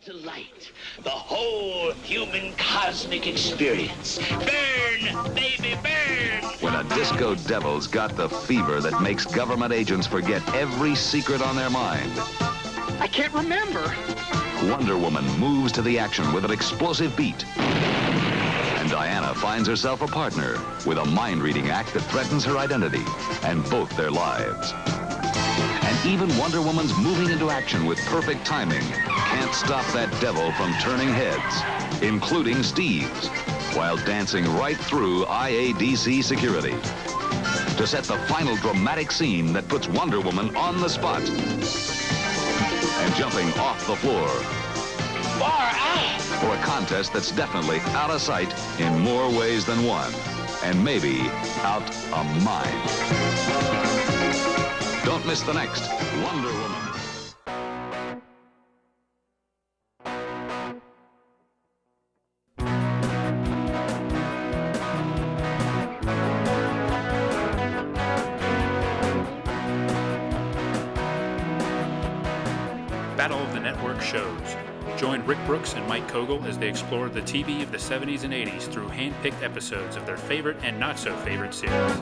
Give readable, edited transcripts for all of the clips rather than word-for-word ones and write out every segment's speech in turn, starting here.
to light the whole human cosmic experience. Burn, baby, burn! When a disco devil's got the fever that makes government agents forget every secret on their mind, I can't remember. Wonder Woman moves to the action with an explosive beat. And Diana finds herself a partner with a mind-reading act that threatens her identity and both their lives. And even Wonder Woman's moving into action with perfect timing can't stop that devil from turning heads, including Steve's, while dancing right through IADC security. To set the final dramatic scene that puts Wonder Woman on the spot and jumping off the floor. Far out! For a contest that's definitely out of sight in more ways than one, and maybe out of mind. Don't miss the next Wonder Woman. Battle of the Network shows. Join Rick Brooks and Mike Kogel as they explore the TV of the 70s and 80s through hand-picked episodes of their favorite and not-so-favorite series.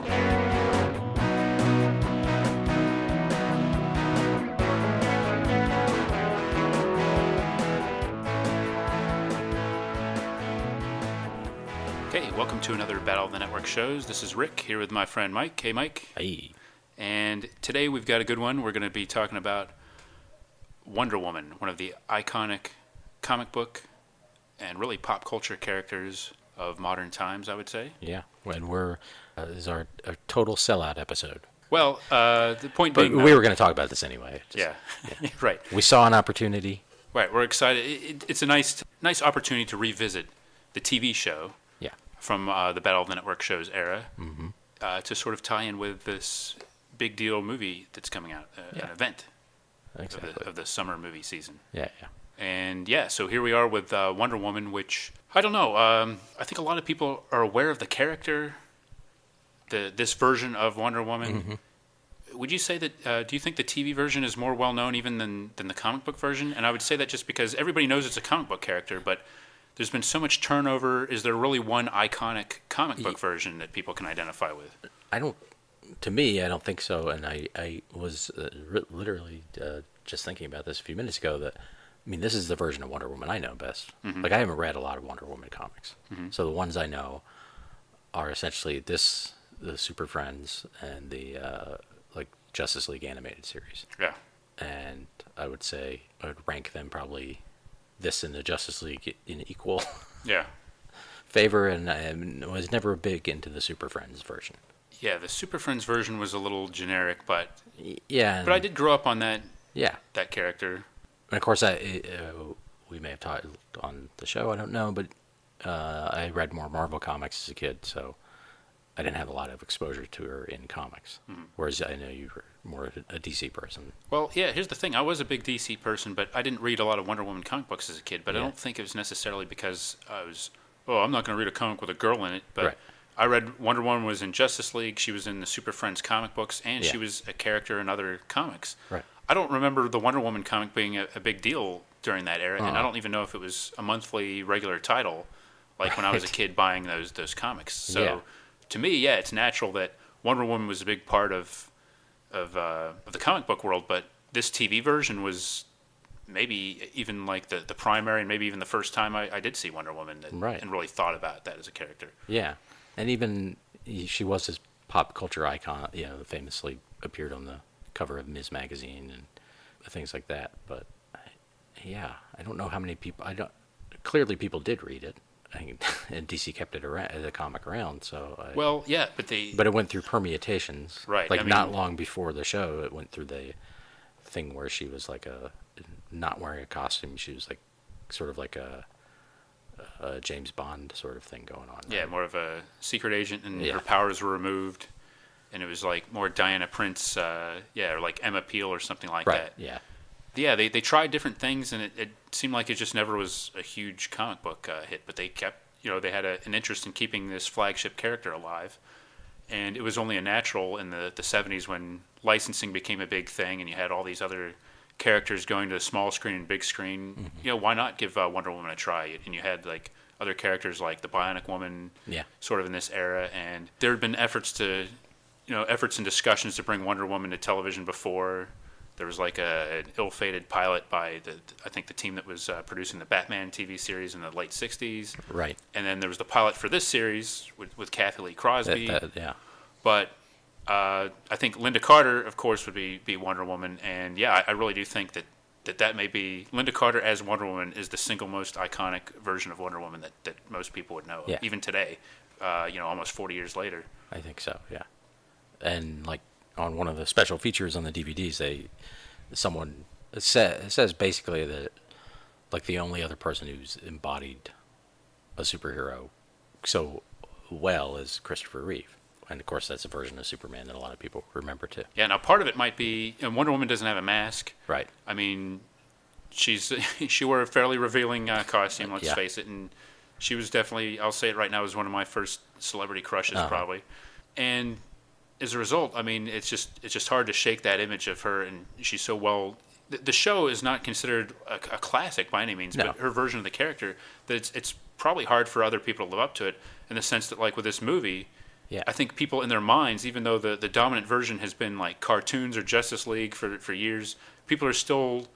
Okay, welcome to another Battle of the Network shows. This is Rick, here with my friend Mike. Hey, Mike. Hey. And today we've got a good one. We're going to be talking about Wonder Woman, one of the iconic comic book and really pop culture characters of modern times, I would say. Yeah, and this is our total sellout episode. Well, the point But being... we were going to talk about this anyway. Yeah, right. We saw an opportunity. Right, we're excited. It's a nice opportunity to revisit the TV show from the Battle of the Network shows era to sort of tie in with this big deal movie that's coming out, an event. Exactly. Of the summer movie season. Yeah. And so here we are with Wonder Woman, which, I don't know, I think a lot of people are aware of the character, this version of Wonder Woman. Mm-hmm. Would you say that, do you think the TV version is more well-known even than the comic book version? And I would say that just because everybody knows it's a comic book character, but there's been so much turnover. Is there really one iconic comic book version that people can identify with? To me, I don't think so, and I was literally just thinking about this a few minutes ago, this is the version of Wonder Woman I know best. Mm-hmm. Like, I haven't read a lot of Wonder Woman comics, so the ones I know are essentially the Super Friends and the Justice League animated series. Yeah. And I would say I would rank them probably this and the Justice League in equal favor, and I was never big into the Super Friends version. Yeah, the Super Friends version was a little generic, but but I did grow up on that. Yeah, that character. And of course, we may have talked on the show. I don't know, but I read more Marvel comics as a kid, so I didn't have a lot of exposure to her in comics. Whereas I know you were more a DC person. Well, yeah. Here's the thing: I was a big DC person, but I didn't read a lot of Wonder Woman comic books as a kid. But I don't think it was necessarily because I was, I'm not going to read a comic with a girl in it, but. Right. I read Wonder Woman was in Justice League. She was in the Super Friends comic books, and she was a character in other comics. Right. I don't remember the Wonder Woman comic being a big deal during that era, and I don't even know if it was a monthly regular title, like when I was a kid buying those comics. So, to me, it's natural that Wonder Woman was a big part of the comic book world, but this TV version was maybe even like the primary, and maybe even the first time I did see Wonder Woman and really thought about that as a character. Yeah. And even she was this pop culture icon, famously appeared on the cover of Ms. Magazine and things like that. But I don't know how many people. Clearly, people did read it, and DC kept it around, the comic around. So but it went through permutations, right? Like not long before the show, it went through the thing where she was like not wearing a costume. She was like sort of like a James Bond sort of thing going on. Yeah, more of a secret agent, and her powers were removed, and it was like more Diana Prince, or like Emma Peel or something like that. Yeah. Yeah, they tried different things, and it seemed like it just never was a huge comic book hit, but they kept, they had an interest in keeping this flagship character alive, and it was only a natural in the 70s when licensing became a big thing, and you had all these other characters going to the small screen and big screen. Mm-hmm. You know, why not give Wonder Woman a try? And you had like other characters like the Bionic Woman, sort of in this era, and there had been efforts and discussions to bring Wonder Woman to television before. There was like an ill-fated pilot by I think the team that was producing the Batman TV series in the late '60s. Right. And then there was the pilot for this series with Kathy Lee Crosby. Yeah. But I think Linda Carter, of course, would be Wonder Woman, and I really do think that may be Linda Carter as Wonder Woman is the single most iconic version of Wonder Woman that most people would know, even today, almost 40 years later. I think so, yeah. And like on one of the special features on the DVDs, someone says basically that like the only other person who's embodied a superhero so well is Christopher Reeve. And of course, that's a version of Superman that a lot of people remember too. Yeah, now part of it might be Wonder Woman doesn't have a mask. Right. I mean, she wore a fairly revealing costume, let's face it, and she was definitely, I'll say it right now, was one of my first celebrity crushes probably. And as a result, I mean, it's just hard to shake that image of her, and she's so well. The show is not considered a classic by any means, but her version of the character, that it's probably hard for other people to live up to it in the sense that, like with this movie, I think people in their minds, even though the dominant version has been like cartoons or Justice League for years, people are still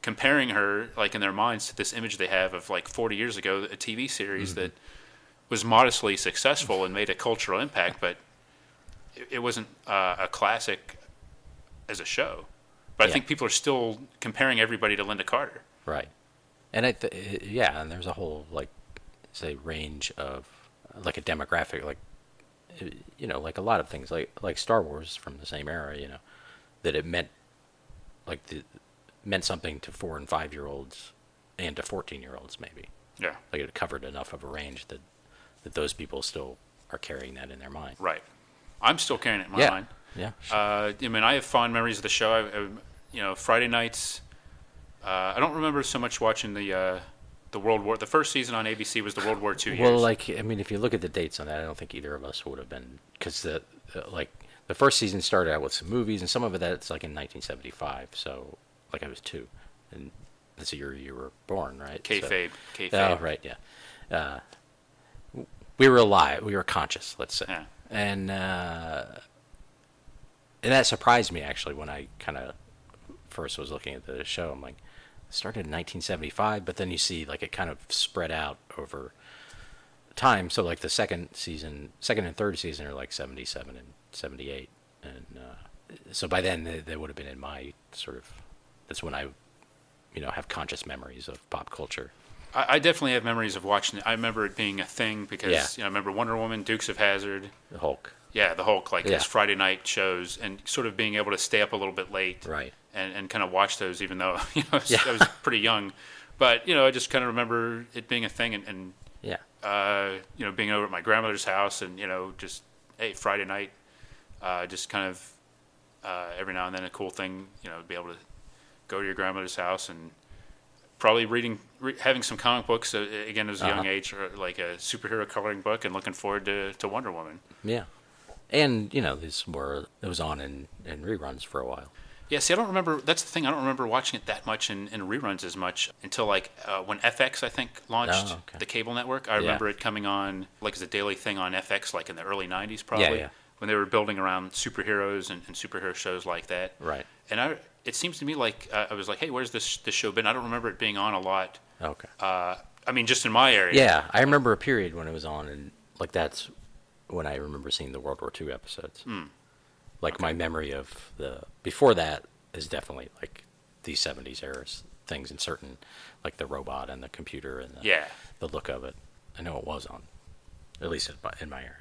comparing her, like in their minds, to this image they have of like 40 years ago, a TV series that was modestly successful and made a cultural impact, but it wasn't a classic as a show. But I think people are still comparing everybody to Linda Carter. Right. And and there's a whole like say range of like a demographic, like like a lot of things like Star Wars from the same era, that it meant like meant something to 4 and 5 year olds and to 14-year-olds maybe. Yeah. Like it covered enough of a range that those people still are carrying that in their mind. Right. I'm still carrying it in my mind. Yeah. I mean, I have fond memories of the show. Friday nights. I don't remember so much watching the World War. The first season on ABC was the World War II years. Well, like I mean, if you look at the dates on that, I don't think either of us would have been, because the first season started out with some movies, and some of that's like in 1975. So like I was 2, and that's the year you were born, right? Kayfabe. Oh, right, yeah. We were alive. We were conscious, let's say. Yeah. And that surprised me actually when I kind of first was looking at the show. I'm like, it started in 1975, but then you see like it kind of spread out over time. So like the second and third season are like 77 and 78, and so by then they would have been in my sort of. That's when I, have conscious memories of pop culture. I definitely have memories of watching it. I remember it being a thing because I remember Wonder Woman, Dukes of Hazzard, the Hulk. Yeah, the Hulk, like his Friday night shows, and sort of being able to stay up a little bit late, right, and kind of watch those, even though I was pretty young, but I just kind of remember it being a thing, and being over at my grandmother's house, and just Friday night, just kind of every now and then a cool thing, to be able to go to your grandmother's house and probably having some comic books again as a young age, or like a superhero coloring book, and looking forward to Wonder Woman. Yeah. And, it was on in reruns for a while. Yeah, see, I don't remember, that's the thing, I don't remember watching it that much in reruns as much until, like, when FX, I think, launched the cable network. I remember it coming on, like, as a daily thing on FX, like, in the early 90s, probably, when they were building around superheroes and superhero shows like that. Right. And it seems to me like, I was like, hey, where's this show been? I don't remember it being on a lot. Okay. I mean, just in my area. Yeah, I remember a period when it was on, and, like, that's when I remember seeing the World War II episodes. Like my memory of before that is definitely like these 70s era things, and certain like the robot and the computer and the look of it. I know it was on, at least in my area,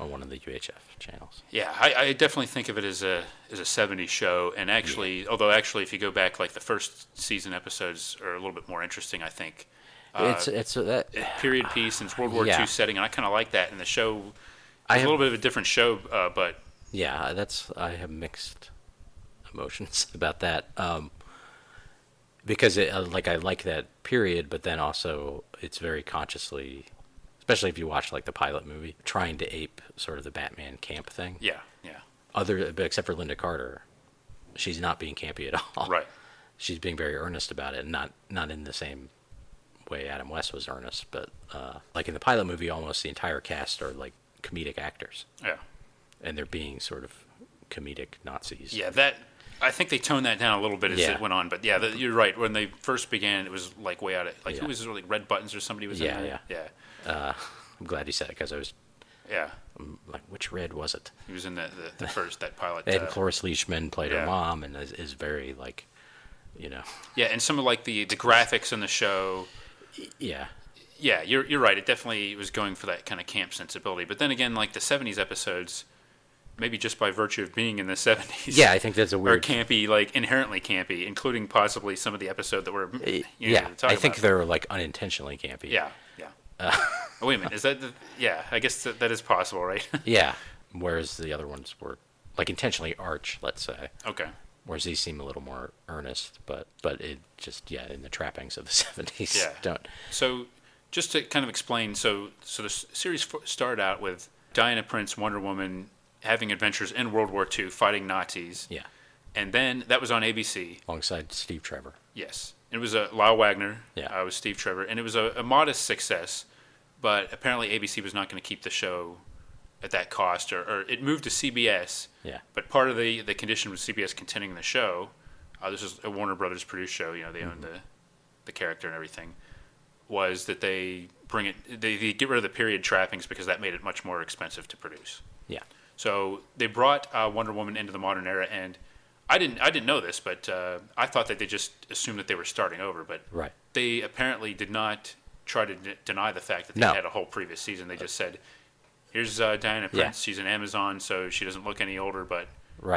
on one of the UHF channels. Yeah, I definitely think of it as a 70s show, and actually, although if you go back, like the first season episodes are a little bit more interesting, I think. It's period piece and World War II setting, and I kind of like that in the show. It's a little bit of a different show, but yeah, I have mixed emotions about that, because I like that period, but then also it's very consciously, especially if you watch like the pilot movie, trying to ape sort of the Batman camp thing. Yeah. But except for Linda Carter, she's not being campy at all. Right. she's being very earnest about it, and not in the same way Adam West was earnest, but like in the pilot movie, almost the entire cast are like comedic actors. Yeah. And they're being sort of comedic Nazis. Yeah, I think they toned that down a little bit as it went on, but yeah, you're right. When they first began, it was like way out of who was it, like Red Buttons or somebody was in there? Yeah. I'm glad you said it because I was like, which Red was it? He was in the first that pilot. And Cloris Leachman played her mom, and is very like, Yeah, and some of like the graphics in the show. Yeah. Yeah, you're right. It definitely was going for that kind of camp sensibility. But then again, like the 70s episodes, maybe just by virtue of being in the 70s. Yeah, I think that's a weird... Are campy, like inherently campy, including possibly some of the episode that we're I think they're like unintentionally campy. Yeah. Wait a minute, is that... I guess that is possible, right? Yeah, whereas the other ones were like intentionally arch, let's say. Okay. Whereas these seem a little more earnest, but it just, in the trappings of the 70s. Don't. So... Just to kind of explain, so the series started out with Diana Prince, Wonder Woman, having adventures in World War II, fighting Nazis. Yeah. And then that was on ABC. Alongside Steve Trevor. Yes. It was Lyle Wagner. Yeah. Was Steve Trevor. And it was a modest success, but apparently ABC was not going to keep the show at that cost, or it moved to CBS. Yeah. But part of the condition with CBS continuing the show, this is a Warner Brothers produced show, they own the character and everything, was that they get rid of the period trappings because that made it much more expensive to produce. Yeah. So they brought Wonder Woman into the modern era, and I didn't know this, but I thought that they just assumed that they were starting over. But they apparently did not try to deny the fact that they had a whole previous season. They just said, "Here's Diana Prince. She's an Amazon, so she doesn't look any older, but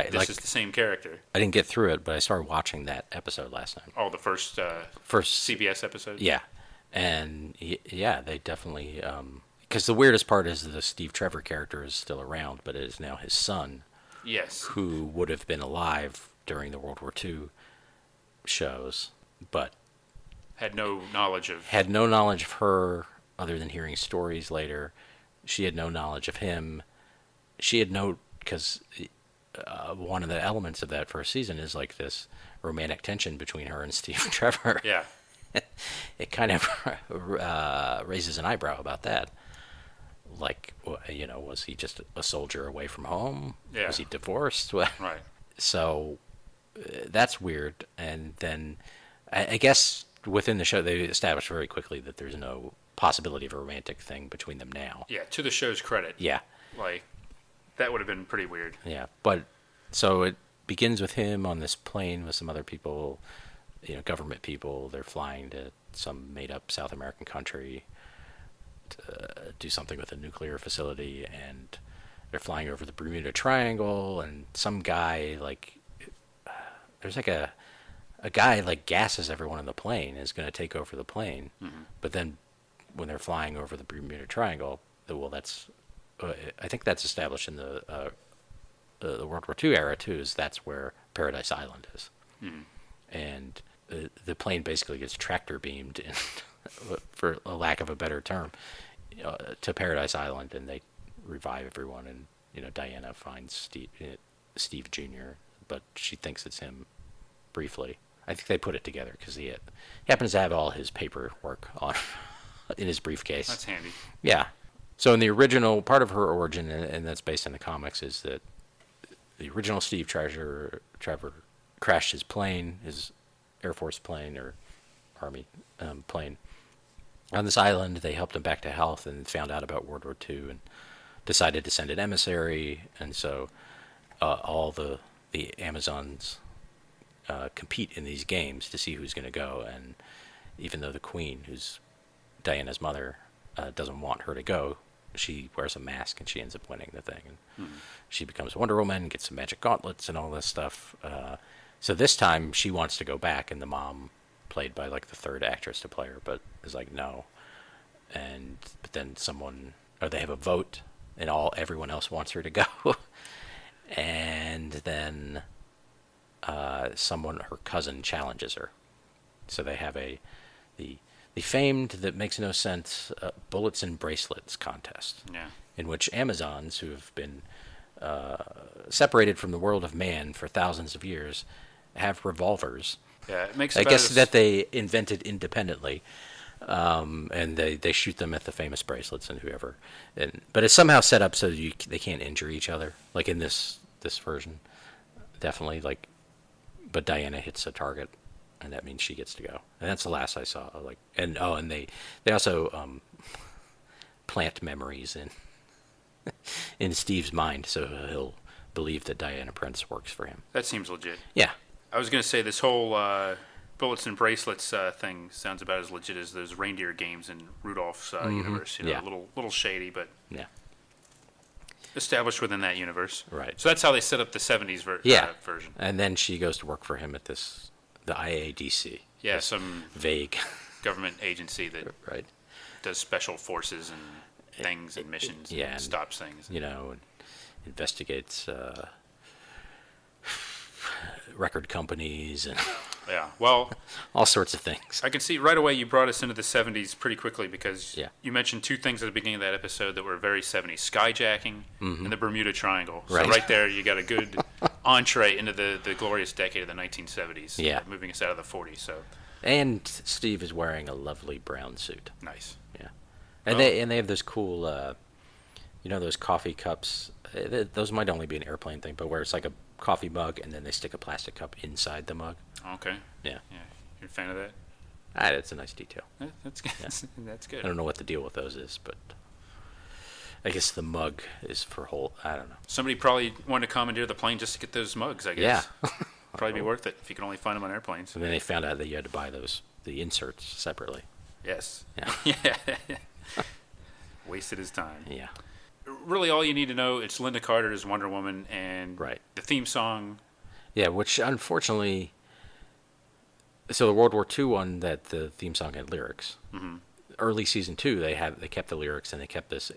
this is the same character." I didn't get through it, but I started watching that episode last night. Oh, the first CBS episode. Yeah. And they definitely, because the weirdest part is the Steve Trevor character is still around, but it is now his son. Yes. Who would have been alive during the World War II shows, but had no knowledge of her other than hearing stories later. She had no knowledge of him. She had because one of the elements of that first season is like this romantic tension between her and Steve Trevor. Yeah. It kind of raises an eyebrow about that. Like, was he just a soldier away from home? Yeah. Was he divorced? Right. So that's weird. And then I guess within the show they established very quickly that there's no possibility of a romantic thing between them now. Yeah, to the show's credit. Yeah. Like, that would have been pretty weird. Yeah, but so it begins with him on this plane with some other people, government people. They're flying to some made-up South American country to do something with a nuclear facility, and they're flying over the Bermuda Triangle, and some guy, there's like a guy, gasses everyone in the plane, is going to take over the plane, but then when they're flying over the Bermuda Triangle, that's, I think that's established in the World War II era, too, is that's where Paradise Island is. And the plane basically gets tractor beamed, for a lack of a better term, to Paradise Island, and they revive everyone. And Diana finds Steve Jr., but she thinks it's him briefly. I think they put it together because he happens to have all his paperwork on in his briefcase. That's handy. Yeah. So in the original part of her origin, and that's based on the comics, is that the original Steve Trevor crashed his plane, his Air Force plane or Army plane, on this island. They helped him back to health and found out about World War II and decided to send an emissary. And so all the Amazons compete in these games to see who's going to go. And even though the Queen, who's Diana's mother, doesn't want her to go, she wears a mask and she ends up winning the thing. And she becomes Wonder Woman, gets some magic gauntlets and all this stuff. So this time she wants to go back, and the mom, played by the third actress to play her, but is like, no. But then they have a vote, and everyone else wants her to go. And then her cousin challenges her. So they have the famed, that makes no sense, bullets and bracelets contest. Yeah. In which Amazons, who have been separated from the world of man for thousands of years, have revolvers Yeah, it makes. I about guess as- that they invented independently, and they shoot them at the famous bracelets and whoever, but it's somehow set up so they can't injure each other, like in this version, definitely like, but Diana hits a target, and that means she gets to go, and that's the last I saw. Like, and they also plant memories in Steve's mind, so he'll believe that Diana Prince works for him. That seems legit. Yeah. I was going to say this whole bullets and bracelets thing sounds about as legit as those reindeer games in Rudolph's universe. You know, Yeah. a little shady, but Yeah. established within that universe. Right. So that's how they set up the '70s version. And then she goes to work for him at the IADC. Yeah, some Vague. government agency that Right. does special forces and things and missions yeah, and and, stops things. And investigates record companies and Yeah. Well, all sorts of things. I can see right away you brought us into the '70s pretty quickly because Yeah. you mentioned two things at the beginning of that episode that were very '70s: skyjacking and the Bermuda Triangle. Right. So right there, you got a good entree into the glorious decade of the 1970s. Yeah. Moving us out of the '40s. So And Steve is wearing a lovely brown suit. nice. Yeah. And they have those cool, those coffee cups. Those might only be an airplane thing, but where it's like a coffee mug and then they stick a plastic cup inside the mug. Okay. Yeah. Yeah. You're a fan of that? It's a nice detail. That's good. That's good. I don't know what the deal with those is, but I guess the mug is for I don't know. Somebody probably wanted to commandeer the plane just to get those mugs, I guess. Yeah. Probably be worth it if you can only find them on airplanes. And then they found out that you had to buy the inserts separately. Yes. Yeah. Yeah. Wasted his time. Yeah. Really, all you need to know, it's Linda Carter as Wonder Woman, and Right. the theme song. Yeah, which unfortunately, so the World War II one, that the theme song had lyrics. Mm-hmm. Early season 2, they kept the lyrics and they kept this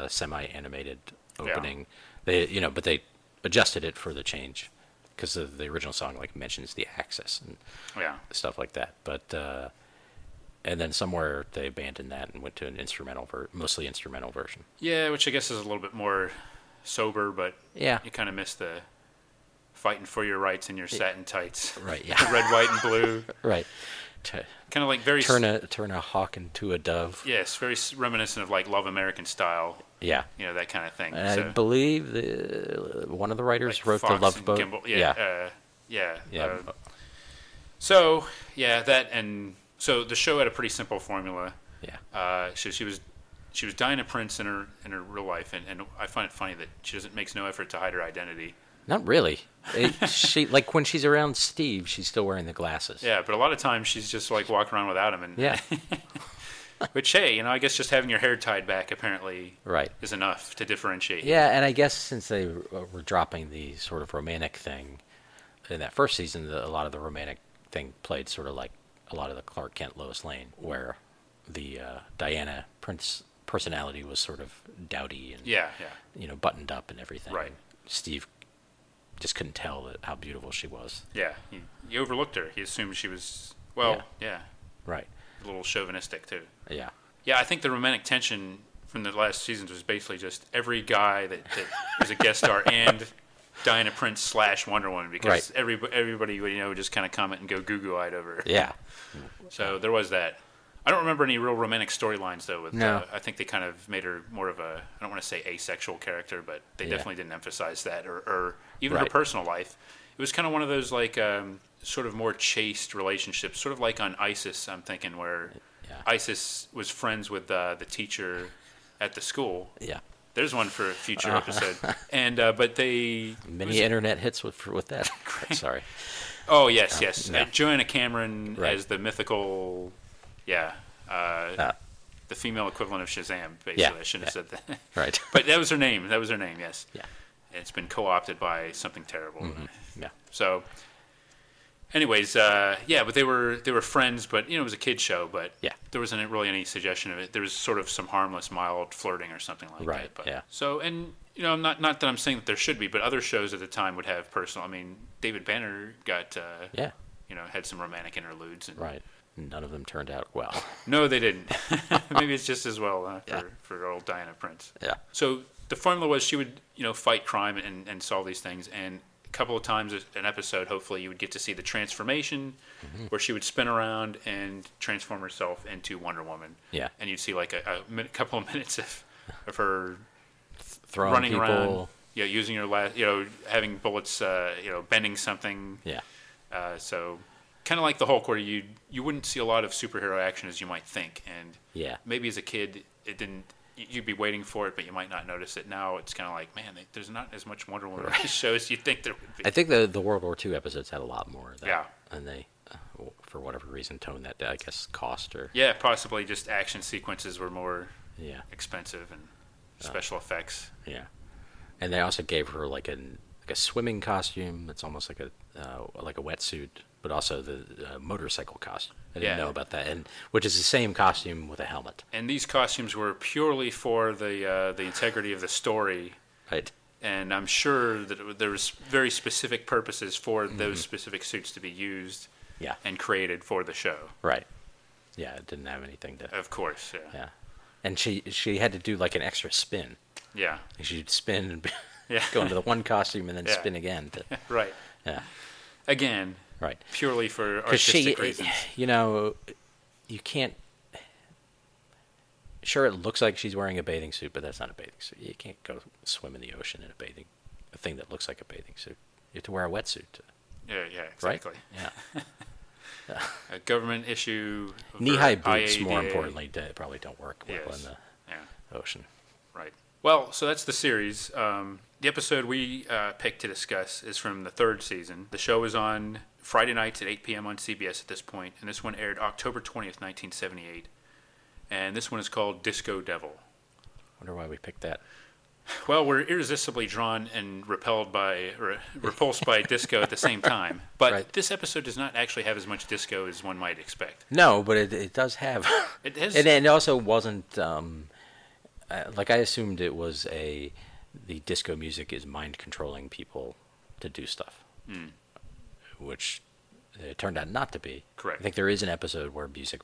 semi-animated opening. Yeah. But they adjusted it for the change because the original song like mentions the Axis and Yeah. stuff like that. But and then somewhere they abandoned that and went to an mostly instrumental version. Yeah, which I guess is a little bit more sober, but Yeah. you kind of miss the fighting for your rights in your satin tights. Right. The Yeah. red, white, and blue. Right. Kind of like very... Turn a hawk into a dove. Yes, very reminiscent of like Love American Style, Yeah. that kind of thing. And I So, believe one of the writers like wrote Fox the Love and Boat. Gimbal. Yeah. Yeah. So, yeah, that and... So the show had a pretty simple formula. Yeah. So she was Diana Prince in her real life, and I find it funny that she makes no effort to hide her identity. Not really. She like when she's around Steve, she's still wearing the glasses. Yeah, but a lot of times she's just like walking around without him, and Yeah. which hey, I guess just having your hair tied back apparently Right. is enough to differentiate. Yeah, and I guess since they were dropping the sort of romantic thing in that first season, a lot of the romantic thing played sort of like a lot of the Clark Kent Lois Lane, where the Diana Prince personality was sort of dowdy and Yeah. buttoned up and everything. Right. Steve just couldn't tell how beautiful she was. Yeah. He overlooked her. He assumed she was yeah, Right. a little chauvinistic too. Yeah. Yeah, I think the romantic tension from the last seasons was basically just every guy that was a guest star and Diana Prince / Wonder Woman, because Right. everybody would just kind of comment and go goo-goo-eyed over her. Yeah. So there was that. I don't remember any real romantic storylines though. With No. I think they kind of made her more of a, I don't want to say asexual character, but they Yeah. definitely didn't emphasize that, or even her Right. personal life. It was kind of one of those like sort of more chaste relationships, sort of like on ISIS. I'm thinking where Yeah. ISIS was friends with the teacher at the school. Yeah. There's one for a future episode. And but they Many internet hits with that. Sorry. Oh yes. No. Joanna Cameron Right. as the mythical, the female equivalent of Shazam. Basically, Yeah, I shouldn't have said that. Right. But that was her name. Yes. Yeah. And it's been co-opted by something terrible. Yeah. So, anyways, but they were friends. But it was a kid show. But Yeah. there wasn't really any suggestion of it. There was sort of some harmless, mild flirting or something like Right, that. But, yeah. So, and I'm not that I'm saying that there should be, but other shows at the time would have personal. I mean, David Banner got Yeah. had some romantic interludes. And Right. None of them turned out well. No, they didn't. Maybe it's just as well Yeah. for old Diana Prince. Yeah. So the formula was she would fight crime and solve these things, and couple of times an episode, hopefully, you would get to see the transformation, where she would spin around and transform herself into Wonder Woman. Yeah. And you'd see like a couple of minutes of her Throwing running people. around, using her having bullets, bending something. Yeah. So kind of like the Hulk, where you wouldn't see a lot of superhero action as you might think, and Yeah. maybe as a kid it didn't. You'd be waiting for it, but you might not notice it. Now it's kind of like, man, there's not as much Wonder Woman in this show as you'd think there would be. I think the World War II episodes had a lot more of that. Yeah. And they, for whatever reason, toned that down, I guess, cost or... Yeah, possibly just action sequences were more Yeah. expensive and special effects. Yeah. And they also gave her like a swimming costume that's almost like a wetsuit, but also the motorcycle costume. I didn't Yeah. know about that, and which is the same costume with a helmet. And these costumes were purely for the integrity of the story. Right. And I'm sure that there was very specific purposes for those specific suits to be used Yeah. and created for the show. Right. Yeah, it didn't have anything to... Of course, yeah. Yeah. And she had to do like an extra spin. Yeah, She'd spin and Yeah. go into the one costume and then Yeah. spin again. right. Yeah. Again, Right. purely for Because artistic reasons. you can't... Sure, it looks like she's wearing a bathing suit, but that's not a bathing suit. You can't go swim in the ocean in a thing that looks like a bathing suit. You have to wear a wetsuit. Yeah, Right? exactly. Yeah. A government issue. for Knee-high boots, IAEA. more importantly, probably don't work well Yes. in the Yeah. ocean. Right. Well, so that's the series. The episode we picked to discuss is from the third season. The show is on Friday nights at 8 p.m. on CBS at this point, and this one aired October 20th, 1978. And this one is called Disco Devil. Wonder why we picked that. Well, we're irresistibly drawn and repulsed by disco at the same time. But Right. this episode does not actually have as much disco as one might expect. No, but it does have... It has. And it also wasn't... like, I assumed it was the disco music is mind-controlling people to do stuff. Which it turned out not to be. Correct. I think there is an episode where music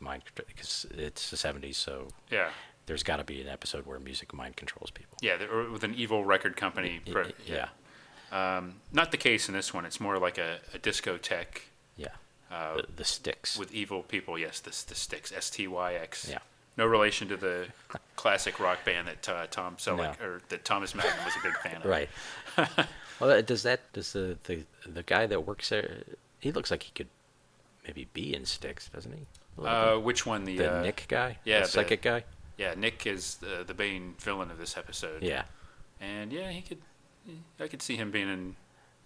because it's the 70s, so Yeah. there's got to be an episode where music mind controls people. Yeah, or with an evil record company. Yeah. Not the case in this one. It's more like a discotheque Yeah. The Sticks. with evil people. Yes, the Styx, STYX. Yeah. No relation to the classic rock band that Tom Selleck or that Thomas Madden was a big fan of. Right. Well, does the guy that works there? He looks like he could maybe be in Styx, doesn't he? A little bit. Which one? The Nick guy. Yeah, the psychic guy. Yeah, Nick is the main villain of this episode. Yeah. And yeah, I could see him being in.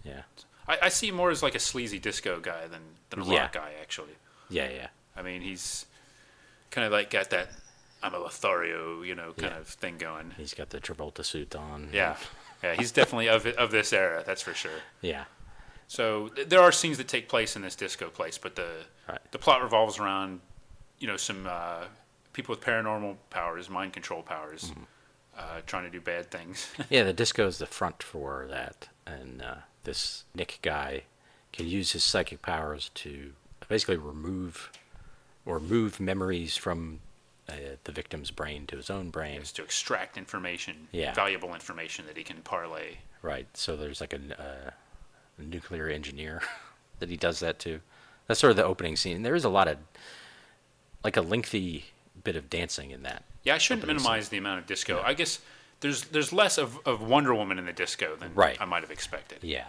Yeah. I see him more as like a sleazy disco guy than a rock guy, actually. Yeah. Yeah. I mean, he's kind of like got that I'm a Lothario, kind of thing going. He's got the Travolta suit on. Yeah. Yeah, he's definitely of this era, that's for sure. Yeah. So there are scenes that take place in this disco place, but the plot revolves around, some people with paranormal powers, mind control powers, trying to do bad things. Yeah, the disco is the front for that, and this Nick guy can use his psychic powers to basically remove or move memories from the victim's brain to his own brain. Is to extract information, Yeah. valuable information that he can parlay. Right. So there's like a nuclear engineer that he does that to. That's sort of the opening scene. There is a lot of, like a lengthy bit of dancing in that. Yeah, I shouldn't opening minimize the amount of disco. I guess there's less of Wonder Woman in the disco than Right. I might have expected. Yeah.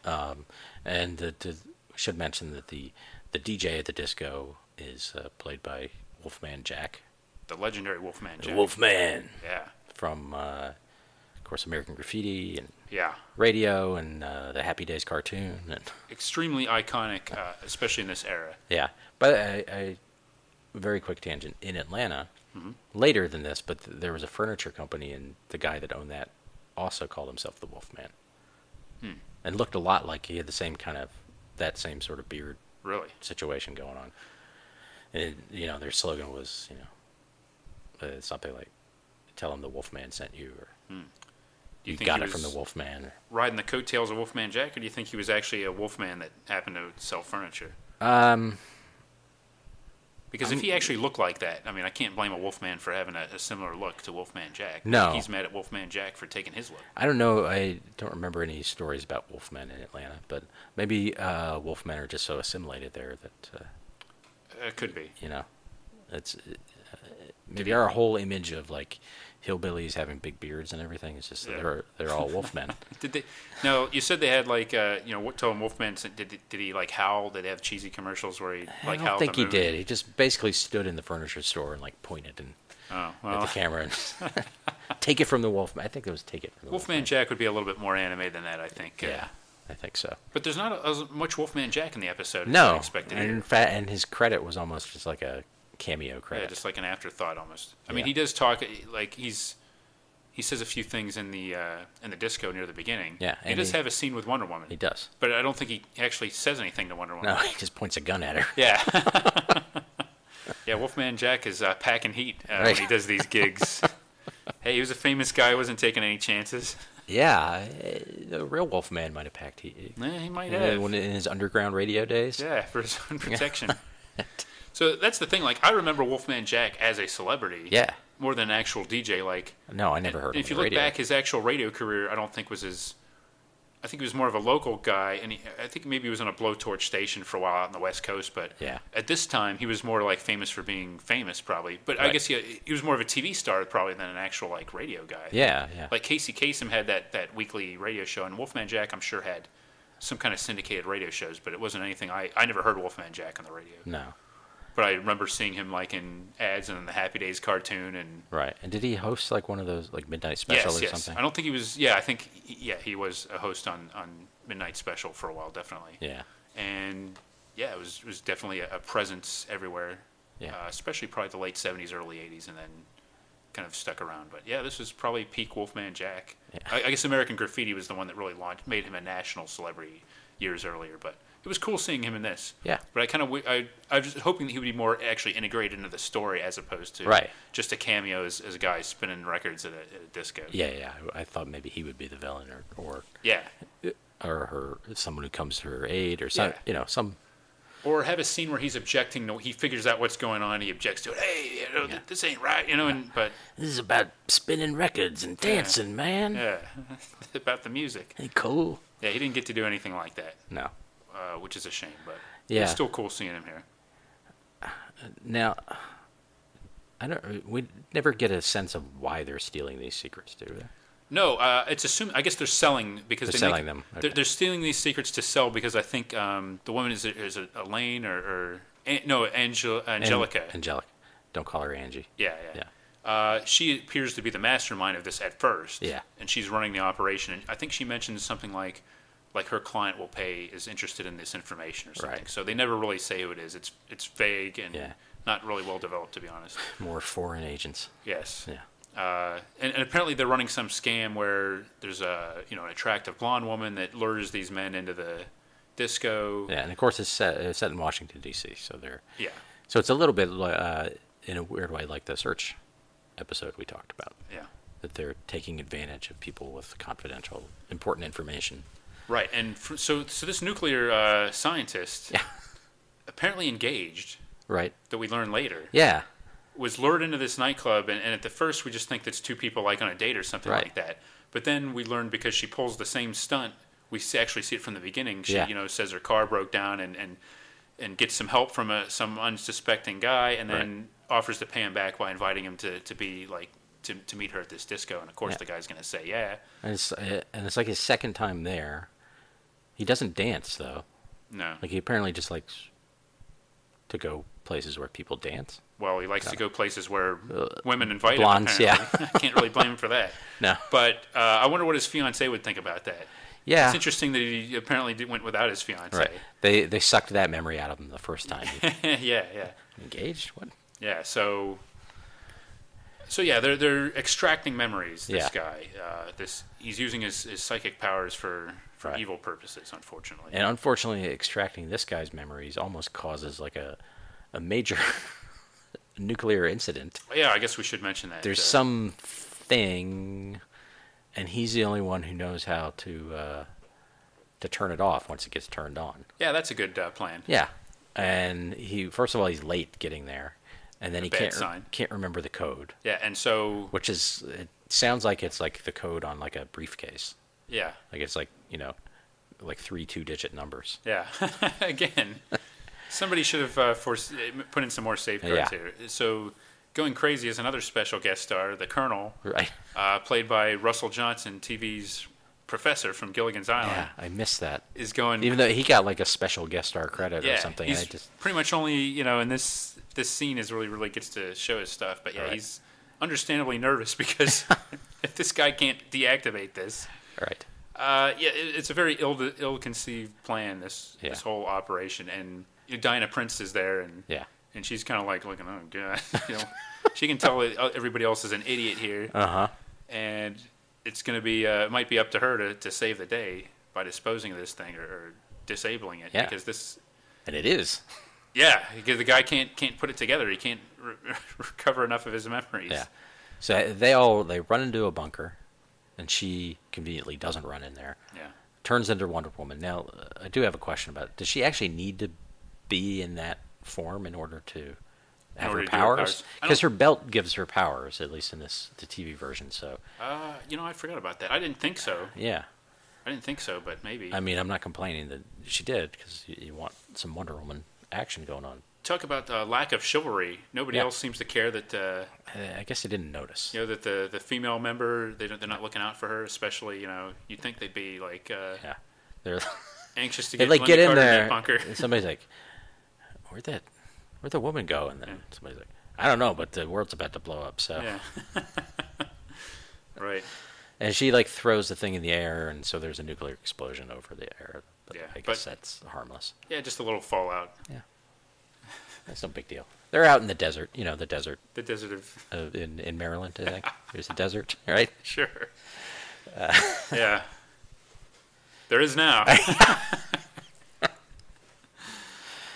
And we should mention that the DJ at the disco is played by Wolfman Jack. The legendary Wolfman Jack. Wolfman! Yeah. From, of course, American Graffiti and Yeah. Radio and the Happy Days cartoon. And Extremely iconic, especially in this era. yeah. But I very quick tangent. In Atlanta, later than this, but there was a furniture company, and the guy that owned that also called himself the Wolfman. And looked a lot like he had that same sort of beard Really? situation going on. And, their slogan was, something like, tell him the Wolfman sent you, or you think got he it from the was Wolfman. Or, Riding the coattails of Wolfman Jack, or do you think he was actually a Wolfman that happened to sell furniture? Because if he actually looked like that, I mean, I can't blame a Wolfman for having a similar look to Wolfman Jack. No. He's mad at Wolfman Jack for taking his look. I don't know. I don't remember any stories about Wolfmen in Atlanta, but maybe Wolfmen are just so assimilated there that It could be. it's maybe our whole image of like hillbillies having big beards and everything is just they're all Wolfmen. Did they? No, you said they had like Totem Wolfman. Did he like howl? Did they have cheesy commercials where he like howled? I don't think he the movie? did. He just basically stood in the furniture store and like pointed at the camera and take it from the Wolfman. I think it was take it from the Wolfman Jack would be a little bit more anime than that, I think. Yeah, I think so. But there's not as much Wolfman Jack in the episode as No, I expected. and in fact, and his credit was almost just like a cameo credit. Yeah, just like an afterthought almost. I mean, Yeah. he does talk like he says a few things in the disco near the beginning. Yeah, he and does have a scene with Wonder Woman. He does. But I don't think he actually says anything to Wonder Woman. No, he just points a gun at her. Yeah. Yeah, Wolfman Jack is packing heat when Right. he does these gigs. Hey, he was a famous guy. Wasn't taking any chances. Yeah, the real Wolfman might have packed heat. Yeah, he might have. When in his underground radio days. Yeah, for his own protection. So that's the thing. Like, I remember Wolfman Jack as a celebrity. Yeah. More than an actual DJ. Like, No, I never heard. if him you on the look radio. back, his actual radio career, I don't think was as. I think he was more of a local guy, and I think maybe he was on a blowtorch station for a while out on the West Coast. But Yeah. at this time, he was more like famous for being famous, probably. But I Right. guess he was more of a TV star probably than an actual like radio guy. Yeah, yeah. Like Casey Kasem had that weekly radio show, and Wolfman Jack, I'm sure, had some kind of syndicated radio shows, but it wasn't anything. I never heard Wolfman Jack on the radio. No. But I remember seeing him like in ads and in the Happy Days cartoon and. Right. And did he host like one of those like midnight specials Yes, or yes. something? I don't think he was. Yeah, I think he was a host on Midnight Special for a while, definitely. Yeah. And yeah, it was definitely a presence everywhere. Yeah. Especially probably the late '70s, early '80s, and then kind of stuck around. But yeah, this was probably peak Wolfman Jack. Yeah. I guess American Graffiti was the one that really made him a national celebrity years earlier. But it was cool seeing him in this. Yeah. But I was just hoping that he would be more actually integrated into the story as opposed to Right. just a cameo as a guy spinning records at a disco. Yeah, yeah. I thought maybe he would be the villain or Yeah. her someone who comes to her aid or some Yeah. some. Or have a scene where he's objecting. He figures out what's going on. He objects to it. Hey, this ain't right. But This is about spinning records and dancing, man. yeah, about the music. Ain't cool. Yeah, he didn't get to do anything like that, No. which is a shame. But Yeah. it's still cool seeing him here. Now, we never get a sense of why they're stealing these secrets, do we? No, it's assumed. I guess they're selling because They're they selling them. Okay. They're stealing these secrets to sell because I think the woman is it Elaine or Angelica. Angelica. Don't call her Angie. Yeah. She appears to be the mastermind of this at first. Yeah. And she's running the operation. And I think she mentions something like her client is interested in this information or something. Right. So they never really say who it is. It's vague and Yeah. not really well developed, to be honest. More foreign agents. Yes. Yeah. And apparently they're running some scam where there's an attractive blonde woman that lures these men into the disco. Yeah, and of course it's set in Washington D.C. So they're Yeah. so it's a little bit in a weird way like the Search episode we talked about. Yeah. That they're taking advantage of people with confidential, important information. Right. And so this nuclear scientist, Yeah. apparently engaged, Right. that we learn later, Yeah. was lured into this nightclub. And at the first, we just think that's two people like on a date or something Right. like that. But then we learn because she pulls the same stunt, we actually see it from the beginning. She, Yeah. says her car broke down and gets some help from some unsuspecting guy, and then offers to pay him back by inviting him to be like to meet her at this disco. And of course, Yeah. the guy's going to say yeah. And it's like his second time there. He doesn't dance though. No. Like he apparently just likes to go places where people dance. Well, he likes to go places where women invite blondes, him. Apparently. I can't really blame him for that. No. But I wonder what his fiancée would think about that. Yeah. It's interesting that he apparently went without his fiancée. Right. They sucked that memory out of him the first time. Yeah. Engaged? What? Yeah. So yeah, they're extracting memories. This Yeah. guy, he's using his psychic powers for Right. evil purposes, unfortunately. And unfortunately, extracting this guy's memories almost causes like a major nuclear incident. Yeah, I guess we should mention that. There's some thing, and he's the only one who knows how to turn it off once it gets turned on. Yeah, that's a good plan. Yeah, and first of all he's late getting there, and then he Bad sign. can't remember the code. Yeah, and so Which is, it sounds like it's like the code on like a briefcase. yeah, Like it's like, like 3 2-digit numbers. yeah. Again, somebody should have put in some more safeguards Yeah. here. So, going crazy is another special guest star, the Colonel, Right. played by Russell Johnson, TV's professor from Gilligan's Island, Yeah, I missed that. is going. Even though he got like a special guest star credit or something. he's I just pretty much only in this scene is really gets to show his stuff. But yeah, Right. he's understandably nervous because if this guy can't deactivate this. right. It's a very ill-conceived plan. This whole operation, and Diana Prince is there, and Yeah. and she's kind of like looking, oh god, she can tell everybody else is an idiot here, Uh-huh. and it's gonna be it might be up to her to save the day by disposing of this thing or disabling it, Yeah. because this, And it is. because the guy can't put it together. He can't recover enough of his memories. Yeah. So they run into a bunker, and she conveniently doesn't run in there. Yeah. Turns into Wonder Woman. Now, I do have a question about it. Does she actually need to be in that form in order to have order her to do her powers? powers? I Because don't- her belt gives her powers, at least in the TV version. So, I forgot about that. I didn't think so. yeah. I didn't think so, but maybe. I mean, I'm not complaining that she did, because you want some Wonder Woman action going on. Talk about lack of chivalry. Nobody Yeah. else seems to care that I guess I didn't notice. that the female member they're not looking out for her, especially you'd think they'd be like Yeah. They're anxious to they get like Linda get in Carter there, that bunker. and somebody's like, "Where'd the woman go?" And then somebody's like, "I don't know, but the world's about to blow up." So, Yeah. Right. and she like throws the thing in the air, and so there's a nuclear explosion over the air. But Yeah, I guess but- that's harmless. Yeah, just a little fallout. That's no big deal. They're out in the desert, the desert The desert of in Maryland. I think there's a desert, right? sure. Yeah. There is now.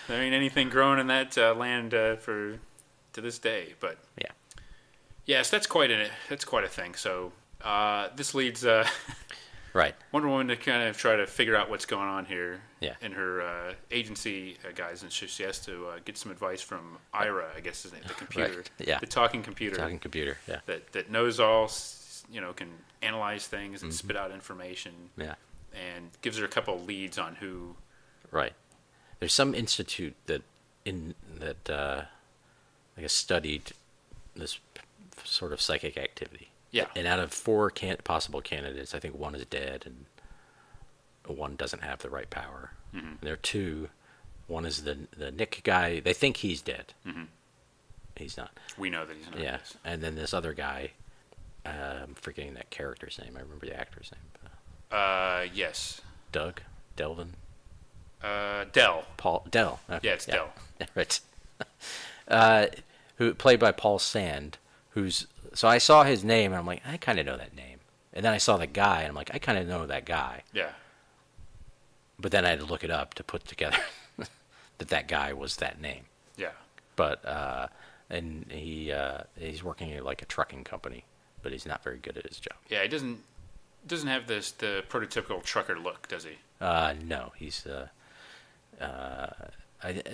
There ain't anything growing in that land to this day, but Yeah. yes, that's quite a thing. So this leads Right. Wonder Woman to kind of try to figure out what's going on here Yeah. in her agency guys, and she has to get some advice from Ira, I guess is the computer, Right. Yeah. the talking computer, Talking computer. Yeah. that knows all, can analyze things Mm-hmm. and spit out information, Yeah. and gives her a couple leads on who. Right. There's some institute that I guess studied this sort of psychic activity. Yeah. And out of 4 possible candidates, I think 1 is dead and 1 doesn't have the right power. Mm-hmm. And there are 2. 1 is the Nick guy. They think he's dead. Mm-hmm. He's not. We know that he's not. Yeah. Yes. And then this other guy, I'm forgetting that character's name. I remember the actor's name. Yes. Doug? Delvin? Dell. Paul Dell. Okay, Yeah, it's Dell. Right. Who played by Paul Sand, so I saw his name and I'm like, I kind of know that name. And then I saw the guy and I'm like, I kind of know that guy. Yeah. But then I had to look it up to put together that guy was that name. Yeah. But and he's working at like a trucking company, but he's not very good at his job. Yeah. He doesn't have the prototypical trucker look, does he? No, he's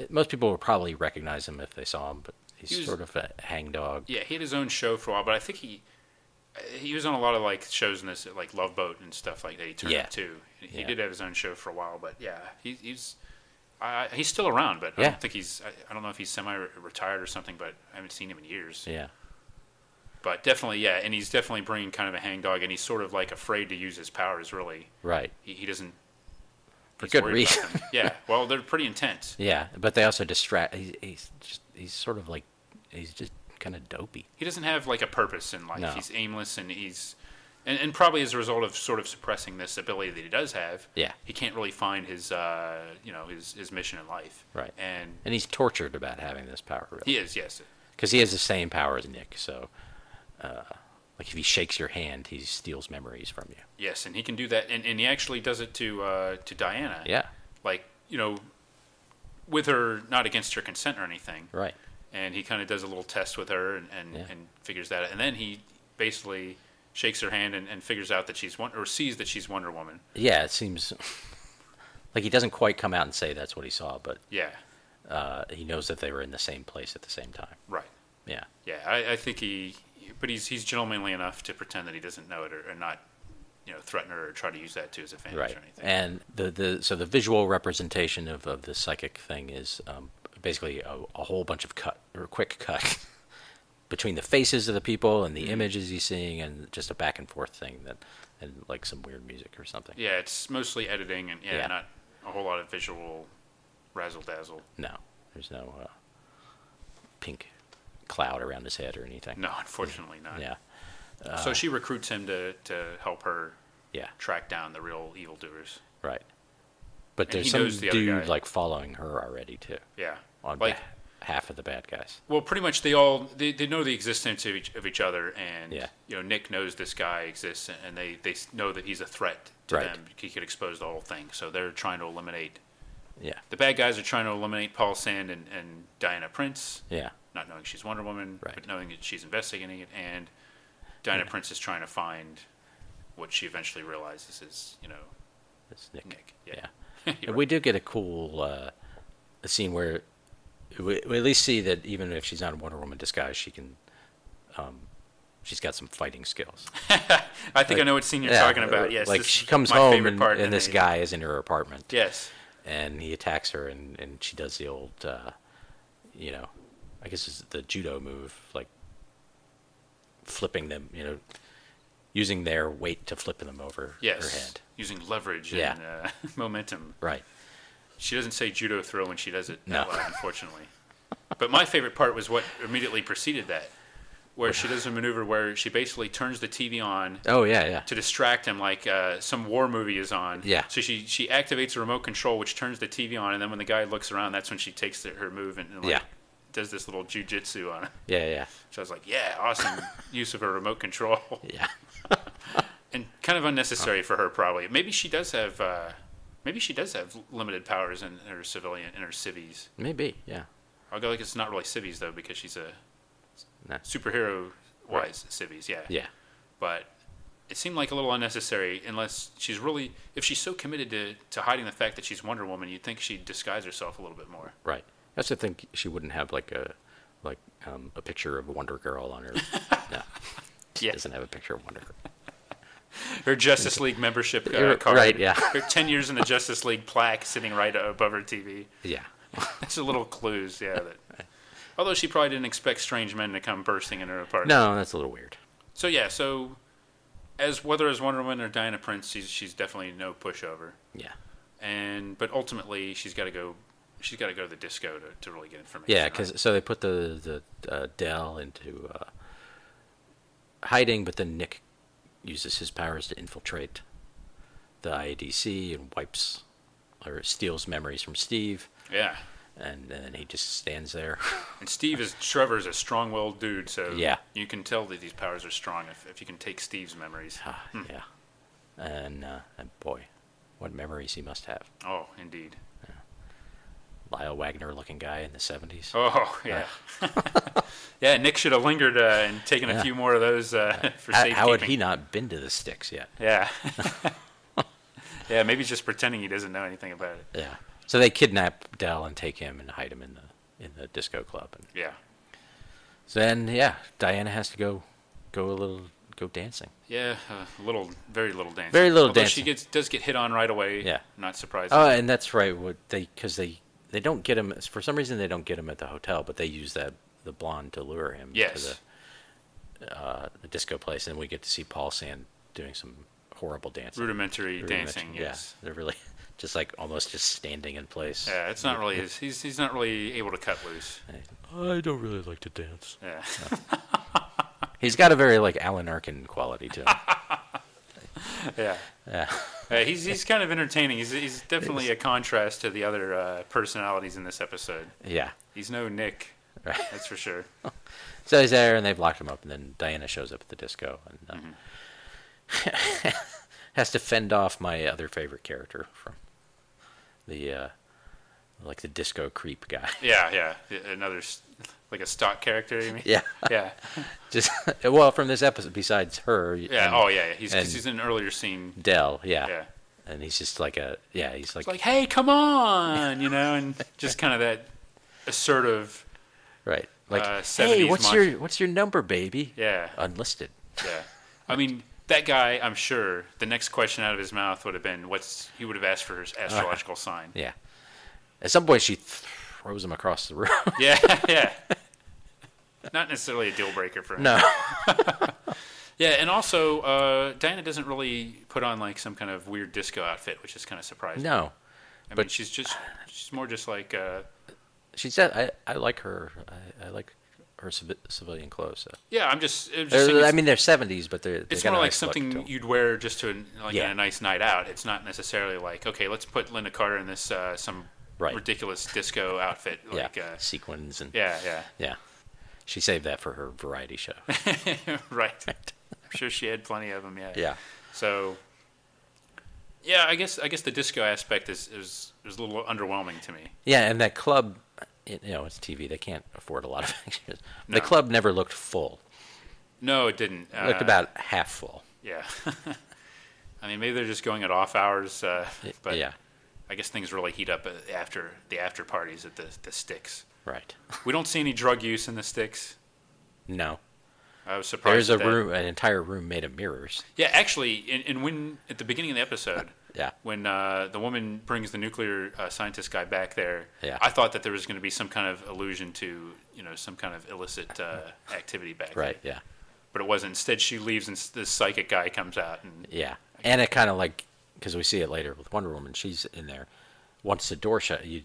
most people would probably recognize him if they saw him, but he's sort of a hangdog. Yeah, he had his own show for a while, but I think he was on a lot of like shows in this, like Love Boat and stuff like that. He turned Yeah. up too. He Yeah. did have his own show for a while, but yeah, he's still around, but I Yeah. don't think I don't know if he's semi-retired or something, but I haven't seen him in years. Yeah. But definitely, yeah, and he's definitely bringing kind of a hangdog, and he's sort of like afraid to use his powers. Really, Right. he doesn't. For he's good worried about reason. them. Yeah, well, they're pretty intense. Yeah, but they also distract. He's sort of like, he's just kind of dopey. He doesn't have like a purpose in life. No. He's aimless, and and probably as a result of sort of suppressing this ability that he does have. Yeah. He can't really find his his mission in life. Right. And he's tortured about having this power. Really. he is, yes. Because he has the same power as Nick. So, like if he shakes your hand, he steals memories from you. Yes, and he can do that, and he actually does it to Diana. Yeah. Like, with her, not against her consent or anything. Right. And he kind of does a little test with her and Yeah. figures that out. And then he basically shakes her hand and figures out that sees that she's Wonder Woman. Yeah, it seems like he doesn't quite come out and say that's what he saw, but Yeah. he knows that they were in the same place at the same time. Right. Yeah. Yeah, I think but he's gentlemanly enough to pretend that he doesn't know it or not, threaten her or try to use that to his advantage Right. or anything. And so the visual representation of the psychic thing is basically a whole bunch of quick cut between the faces of the people and the images he's seeing, and just a back and forth thing and like some weird music or something. Yeah, it's mostly editing and Yeah. not a whole lot of visual razzle dazzle. No, there's no pink cloud around his head or anything. No, unfortunately not. Yeah. So she recruits him to help her Yeah. track down the real evildoers. Right. But And there's he some knows the other dude guy. like following her already too. Yeah. On Like, half of the bad guys. well, pretty much they know the existence of each other, and Yeah. Nick knows this guy exists, and they know that he's a threat to Right. them. He could expose the whole thing, so they're trying to eliminate. Yeah. The bad guys are trying to eliminate Paul Sand and Diana Prince, Yeah. not knowing she's Wonder Woman, Right. but knowing that she's investigating it, and Diana Prince is trying to find what she eventually realizes is, It's Nick. Nick. Yeah. Yeah. And You're we do get a cool a scene where we at least see that even if she's not a Wonder Woman disguise, she can. She's got some fighting skills. I think I know what scene you're talking about. Yes, like this she is comes my home favorite part and this the- guy is in her apartment. Yes. And he attacks her, and she does the old, I guess it's the judo move, like flipping them, using their weight to flip them over Yes. her head. Using leverage Yeah. and momentum. Right. She doesn't say judo throw when she does it No. out loud, unfortunately. But my favorite part was what immediately preceded that, where she does a maneuver where she basically turns the TV on Oh yeah, yeah. to distract him, like some war movie is on. Yeah. So she activates a remote control, which turns the TV on, and then when the guy looks around, that's when she takes her move and Yeah. does this little jujitsu on it. Yeah, yeah, So I was like, yeah, awesome use of a remote control. yeah. And kind of unnecessary for her, probably. Maybe she does have limited powers in her civvies. Maybe, yeah. I'll go like it's not really civvies though, because she's a No. superhero-wise Right. civvies, yeah. Yeah. But it seemed like a little unnecessary, unless if she's so committed to hiding the fact that she's Wonder Woman, you'd think she'd disguise herself a little bit more. Right. I also think she wouldn't have like a picture of Wonder Girl on her. No. She Yeah. doesn't have a picture of Wonder Girl. Her Justice League membership card. Right, yeah. Her 10 years in the Justice League plaque sitting right above her TV. Yeah. That's a little clues, yeah. Although she probably didn't expect strange men to come bursting in her apartment. No, that's a little weird. So yeah, whether as Wonder Woman or Diana Prince, she's definitely no pushover. Yeah. But ultimately she's got to go to the disco to really get information. Yeah, right? because so they put the Dell into hiding, but then Nick uses his powers to infiltrate the IADC and wipes or steals memories from Steve, Yeah. and then he just stands there. And Trevor's a strong-willed dude, so Yeah. you can tell that these powers are strong if you can take Steve's memories. Yeah, and boy, what memories he must have. Oh, indeed. Lyle Wagner-looking guy in the 70s. Oh, yeah. Yeah, Nick should have lingered and taken a few more of those for safekeeping. How had he not been to the sticks yet? Yeah. Yeah, maybe he's just pretending he doesn't know anything about it. Yeah. So they kidnap Dell and take him and hide him in the disco club. And Yeah. so then, Diana has to go dancing. Yeah, very little dancing. Very little Although dancing. She does get hit on right away. Yeah. Not surprising. Oh, and that's right. Because they don't get him for some reason. They don't get him at the hotel, but they use the blonde to lure him Yes. to the disco place, and we get to see Paul Sand doing some horrible dancing. Rudimentary dancing. Yes. Yeah, they're really just like almost just standing in place. Yeah, it's not really he's not really able to cut loose. I don't really like to dance. Yeah. He's got a very like Alan Arkin quality to him. Yeah. Yeah. He's kind of entertaining. He's definitely a contrast to the other personalities in this episode. Yeah. He's no Nick. Right. That's for sure. So he's there, and they've locked him up, and then Diana shows up at the disco and has to fend off my other favorite character from the like the disco creep guy. Yeah. Another like a stock character, you mean? Yeah. Yeah. Just from this episode, besides her. Yeah. and Oh yeah. He's and in an earlier scene. Dell. Yeah. Yeah. And he's just like he's like It's like, hey, come on, and just kind of that assertive. Right. Like, 70s hey, macho. what's your number, baby? Yeah. Unlisted. Yeah. I mean, that guy, I'm sure, the next question out of his mouth would have been, he would have asked for his astrological sign. Yeah. At some point, she throws him across the room. Yeah, yeah. Not necessarily a deal breaker for him. No. Yeah, and also, Diana doesn't really put on like some kind of weird disco outfit, which is kind of surprising. No. I mean, she's more just like. She said, I like her. I like her civilian clothes. So. Yeah, I'm just saying. They're 70s, but they're. It's got more a like nice look to something 'em. you'd wear just to Yeah. a nice night out. It's not necessarily like, okay, let's put Linda Carter in this some Right. ridiculous disco outfit. Like, Yeah. Sequins and. yeah. Yeah. She saved that for her variety show. Right. I'm sure she had plenty of them. Yeah. Yeah. So. Yeah, I guess the disco aspect is a little underwhelming to me. Yeah, and that club, it's TV. They can't afford a lot of extras. No. The club never looked full. No, it didn't. It looked about half full. Yeah. I mean, maybe they're just going at off hours, but yeah. I guess things really heat up after the after parties at the Sticks. Right. We don't see any drug use in the Sticks. No. I was surprised. There's at that. an entire room made of mirrors. Yeah, actually, and when at the beginning of the episode, Yeah. when the woman brings the nuclear scientist guy back there, Yeah. I thought that there was going to be some kind of allusion to some kind of illicit activity back Right. there. Yeah. But it wasn't. Instead, she leaves, and this psychic guy comes out, and Yeah. And it kind of like, because we see it later with Wonder Woman, she's in there. Once the door shut, you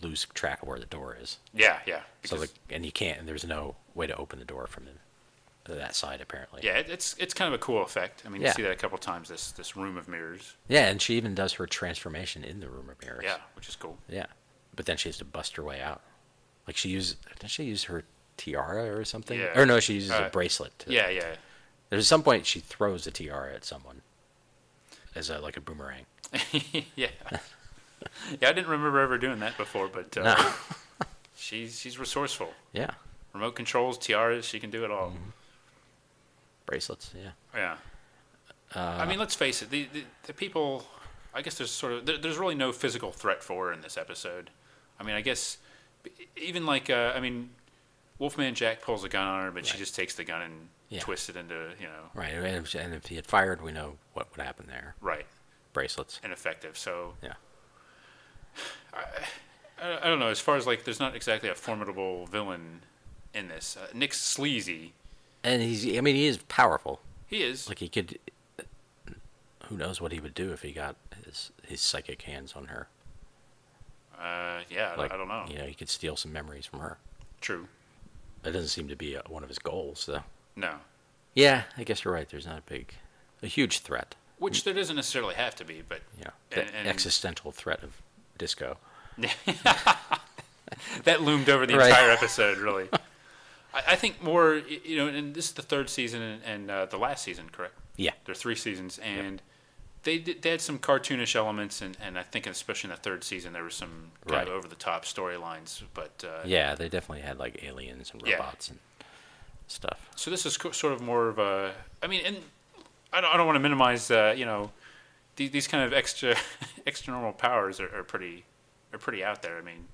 lose track of where the door is. yeah. So because- and you can't, and there's no way to open the door from that side apparently. yeah, it's kind of a cool effect. I mean, Yeah. you see that a couple times. This room of mirrors. Yeah, and she even does her transformation in the room of mirrors. Yeah, which is cool. Yeah. But then she has to bust her way out. Like did she use her tiara or something? Yeah. Or no, she uses a bracelet. Yeah. There's some point she throws a tiara at someone as like a boomerang. Yeah. Yeah, I didn't remember ever doing that before, but No. she's resourceful. Yeah. Remote controls, tiaras, she can do it all. Mm-hmm. Bracelets, yeah. Yeah. I mean, let's face it. The people, I guess there's really no physical threat for her in this episode. I mean, I guess even like Wolfman Jack pulls a gun on her, but she just takes the gun and twists it into Right, and if he had fired, we know what would happen there. right, Bracelets. ineffective. So Yeah. I don't know. As far as like, there's not exactly a formidable villain in this. Nick's sleazy. And he is powerful. He is. Like he could, who knows what he would do if he got his psychic hands on her. Yeah, Like, I don't know. He could steal some memories from her. True. That doesn't seem to be one of his goals, though. No. Yeah, I guess you're right. There's not a huge threat. Which there doesn't necessarily have to be, but The and- existential threat of disco. that loomed over the Right. entire episode, really. I think more, and this is the third season and the last season, correct? Yeah. There are 3 seasons, and they had some cartoonish elements, and I think especially in the third season there were some kind Right. of over-the-top storylines. But Yeah, they definitely had like aliens and Yeah. robots and stuff. so this is sort of more of a. I mean, and I don't want to minimize, these kind of extra normal powers are pretty out there. I mean,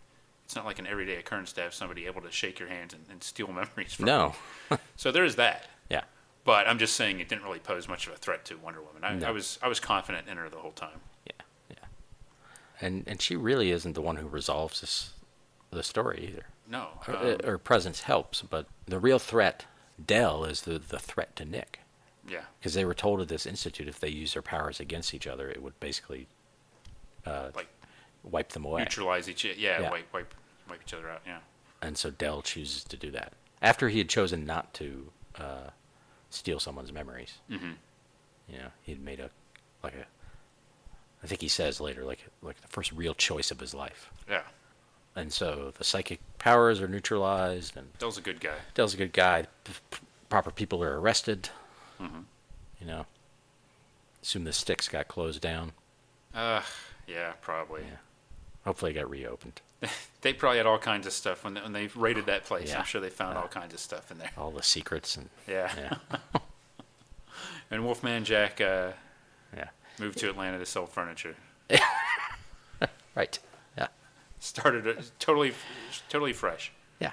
it's not like an everyday occurrence to have somebody able to shake your hands and steal memories from No. you. So there is that. Yeah. But I'm just saying it didn't really pose much of a threat to Wonder Woman. No. I was confident in her the whole time. Yeah. And she really isn't the one who resolves the story either. No. Her presence helps, but the real threat, Dell, is the threat to Nick. Yeah. Because they were told at this institute if they use their powers against each other, it would basically Like wipe them away. neutralize each. Yeah. Yeah. Wipe each other out. Yeah. And so Dell chooses to do that after he had chosen not to steal someone's memories. Mm-hmm. He had made I think he says later, like the first real choice of his life. Yeah. And so the psychic powers are neutralized, and Dell's a good guy. Dell's a good guy. Proper people are arrested. Mm-hmm. Assume the Sticks got closed down. Yeah, probably. Yeah. Hopefully it got reopened. They probably had all kinds of stuff when they raided that place. Yeah. I'm sure they found all kinds of stuff in there. All the secrets and Yeah. yeah. And Wolfman Jack Yeah. moved to Atlanta to sell furniture. Right. Yeah. started totally fresh. Yeah.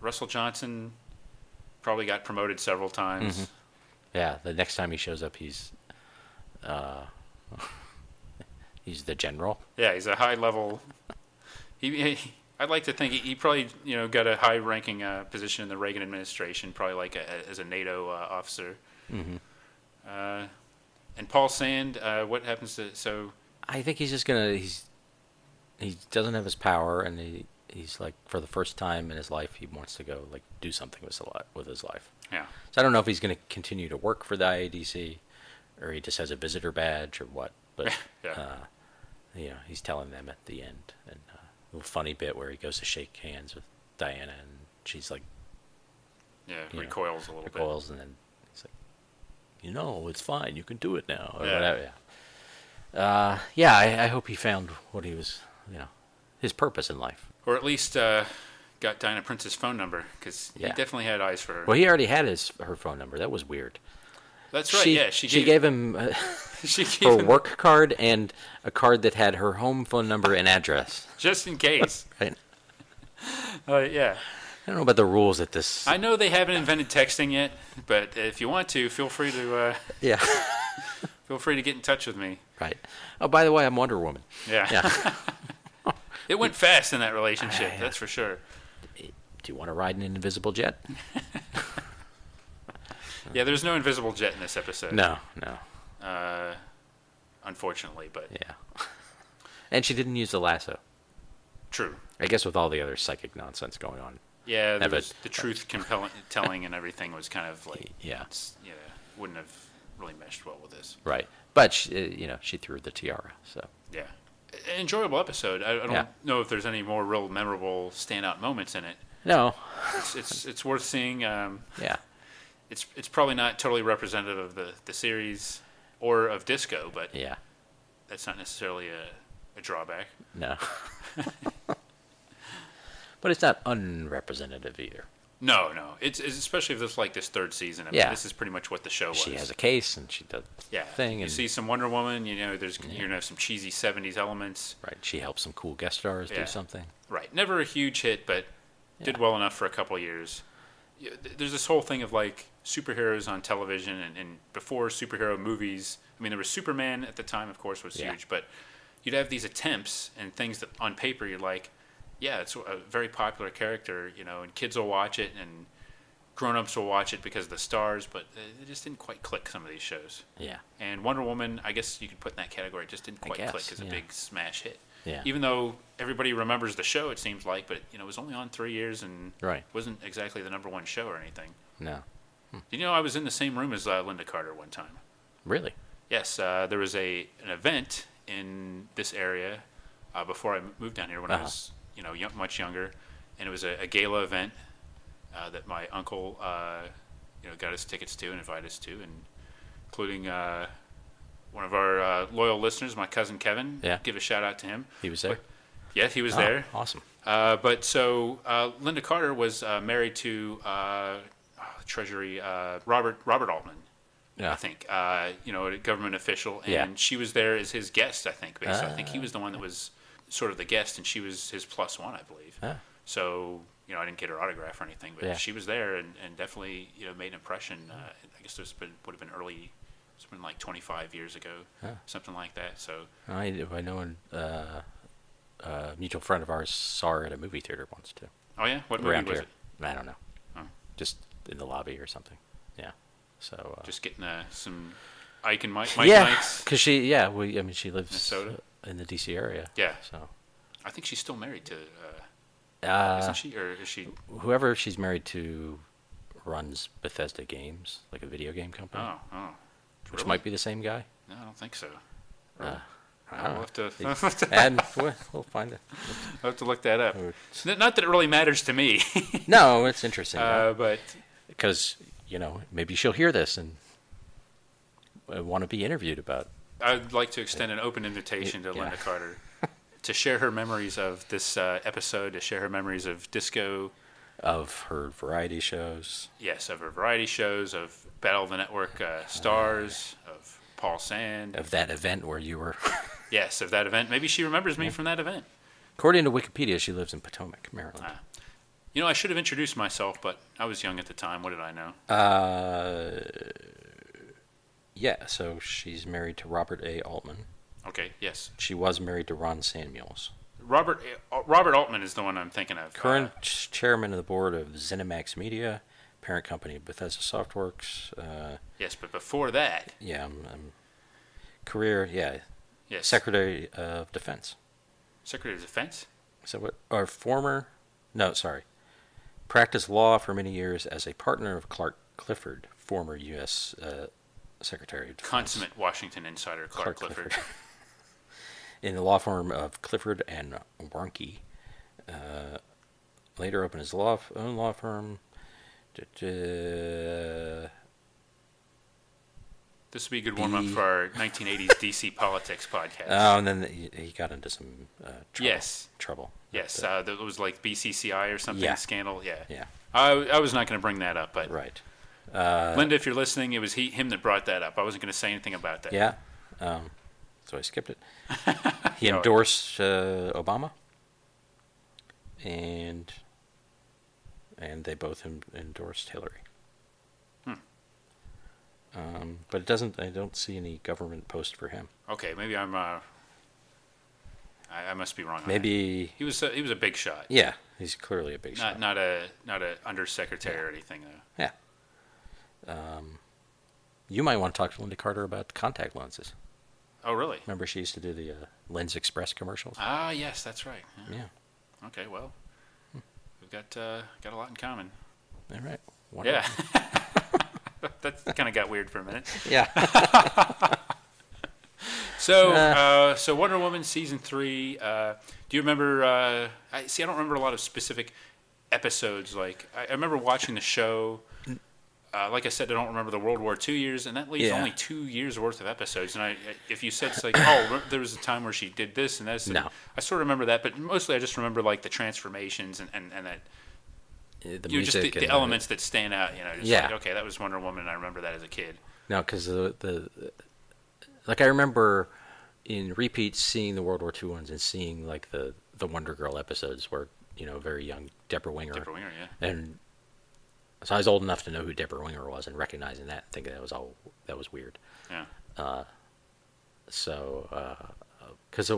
Russell Johnson probably got promoted several times. Mm-hmm. Yeah, the next time he shows up, he's the general. Yeah, he's a high level. I'd like to think he probably got a high ranking position in the Reagan administration, probably like as a NATO officer. Mm-hmm. And Paul Sand, what happens to I think he's just gonna he doesn't have his power, and he's like, for the first time in his life, he wants to go like do something with his life. Yeah. So I don't know if he's going to continue to work for the IADC, or he just has a visitor badge or what. But yeah. He's telling them at the end, and a little funny bit where he goes to shake hands with Diana, and she's like, recoils a little bit. And then he's like, it's fine, you can do it now, or Yeah. whatever. Yeah. I hope he found what he was, his purpose in life. Or at least got Diana Prince's phone number, because he definitely had eyes for her. Well, he already had her phone number. That was weird. That's right. She gave him she gave her him work card and a card that had her home phone number and address. just in case. Right? Yeah. I don't know about the rules at this. I know they haven't invented texting yet, but if you want to, feel free to Yeah. feel free to get in touch with me. Right. Oh, by the way, I'm Wonder Woman. Yeah. It went fast in that relationship, that's for sure. Do you want to ride in an invisible jet? Yeah, there's no invisible jet in this episode. No. Unfortunately, but Yeah. And she didn't use the lasso. true. I guess with all the other psychic nonsense going on. Yeah, Yeah, the truth telling and everything was kind of like wouldn't have really meshed well with this. Right. But she threw the tiara. So Yeah, enjoyable episode. I don't Yeah. know if there's any more real memorable standout moments in it. no. It's worth seeing. Yeah. It's probably not totally representative of the series or of Disco, but Yeah. that's not necessarily a drawback. No. But it's not unrepresentative either. No. It's especially if it's like this third season. I mean, Yeah. this is pretty much what the show was. She has a case and she does thing. You And, see some Wonder Woman. There's you're gonna have some cheesy '70s elements. right. She helps some cool guest stars Yeah. do something. Right. Never a huge hit, but did well enough for a couple of years. There's this whole thing of like superheroes on television and before superhero movies. I mean, there was Superman at the time, of course, was huge, but you'd have these attempts and things that on paper you're like, yeah, it's a very popular character, and kids will watch it and grown-ups will watch it because of the stars, but it just didn't quite click, some of these shows. Yeah. And Wonder Woman, I guess you could put in that category, it just didn't quite guess, click as a big smash hit. Yeah. Even though everybody remembers the show, it seems like, but it was only on 3 years and Right. wasn't exactly the number one show or anything. No. I was in the same room as Linda Carter one time. Really? Yes, there was an event in this area before I moved down here when I was much younger, and it was a gala event that my uncle got us tickets to and invited us to, and including one of our loyal listeners, my cousin Kevin. Yeah. Give a shout out to him. He was there? Yeah, he was there. Awesome. But so Linda Carter was married to Treasury Robert Altman. Yeah. I think, a government official, and Yeah. she was there as his guest, I think. Basically. I think he was the one that was sort of the guest, and she was his plus one, I believe. Ah. So, I didn't get her autograph or anything, but Yeah. she was there and definitely, made an impression. I guess would have been early, it's been like 25 years ago, something like that. So, I know a mutual friend of ours saw her at a movie theater once, too. oh yeah, what movie Around was here. it? I don't know. Oh. Just in the lobby or something. Yeah. So. Just getting some Ike and Mike yeah, nights. because she lives Minnesota? in the D.C. area. Yeah. So. I think she's still married to, Uh, isn't she, or is she? whoever she's married to runs Bethesda Games, like a video game company, Oh, which really? might be the same guy. No, I don't think so. I don't I'll know. have to, And we'll find it. I'll have to look that up. Not that it really matters to me, No, it's interesting but because maybe she'll hear this and want to be interviewed about. I'd like to extend an open invitation to Linda Carter to share her memories of this episode, to share her memories of Disco, Of her variety shows. yes, of her variety shows, of Battle of the Network stars, of Paul Sand. Of that event where you were. Yes, of that event. Maybe she remembers me from that event. According to Wikipedia, she lives in Potomac, Maryland. You know, I should have introduced myself, but I was young at the time. What did I know? Yeah, so she's married to Robert A. Altman. Okay, yes. She was married to Ron Samuels. Robert Altman is the one I'm thinking of. Current chairman of the board of ZeniMax Media, parent company of Bethesda Softworks. Yes, but before that. Yeah, career, yeah. Yes. Secretary of Defense. Secretary of Defense? So what? Or former? No, sorry. Practiced law for many years as a partner of Clark Clifford, former U.S. Secretary of Defense. Consummate Washington insider Clark Clifford. In the law firm of Clifford and Warnke. Later opened his own law firm. This would be a good warm-up for our 1980s DC politics podcast. Oh, and then he got into some trouble. Yes. Trouble. Yes, that was like BCCI or something, scandal. Yeah. Yeah. I was not going to bring that up, but right. Linda, if you're listening, it was him that brought that up. I wasn't going to say anything about that. Yeah. So I skipped it. He endorsed Obama, and they both endorsed Hillary. But it doesn't. I don't see any government post for him. Okay, maybe I'm. I must be wrong. Maybe he was a big shot. Yeah, he's clearly a big shot. Not a undersecretary or anything though. Yeah. You might want to talk to Linda Carter about contact lenses. Oh, really? Remember she used to do the Lens Express commercials? Ah, yes, that's right. Yeah. Okay, well, we've got a lot in common. All right. Yeah. That kind of got weird for a minute. Yeah. So Wonder Woman season 3. Do you remember? I don't remember a lot of specific episodes. Like I remember watching the show. Like I said, I don't remember the World War II years, and that leaves only 2 years worth of episodes. And if you said it's like, there was a time where she did this and this, no. I sort of remember that, but mostly I just remember like the transformations and that. The music, just the elements that stand out. Like, okay, that was Wonder Woman, and I remember that as a kid. No, because like I remember in repeats seeing the World War II ones and seeing like the Wonder Girl episodes where very young Deborah Winger. Deborah Winger, yeah. And so I was old enough to know who Deborah Winger was and recognizing that, thinking that was weird. Yeah. Because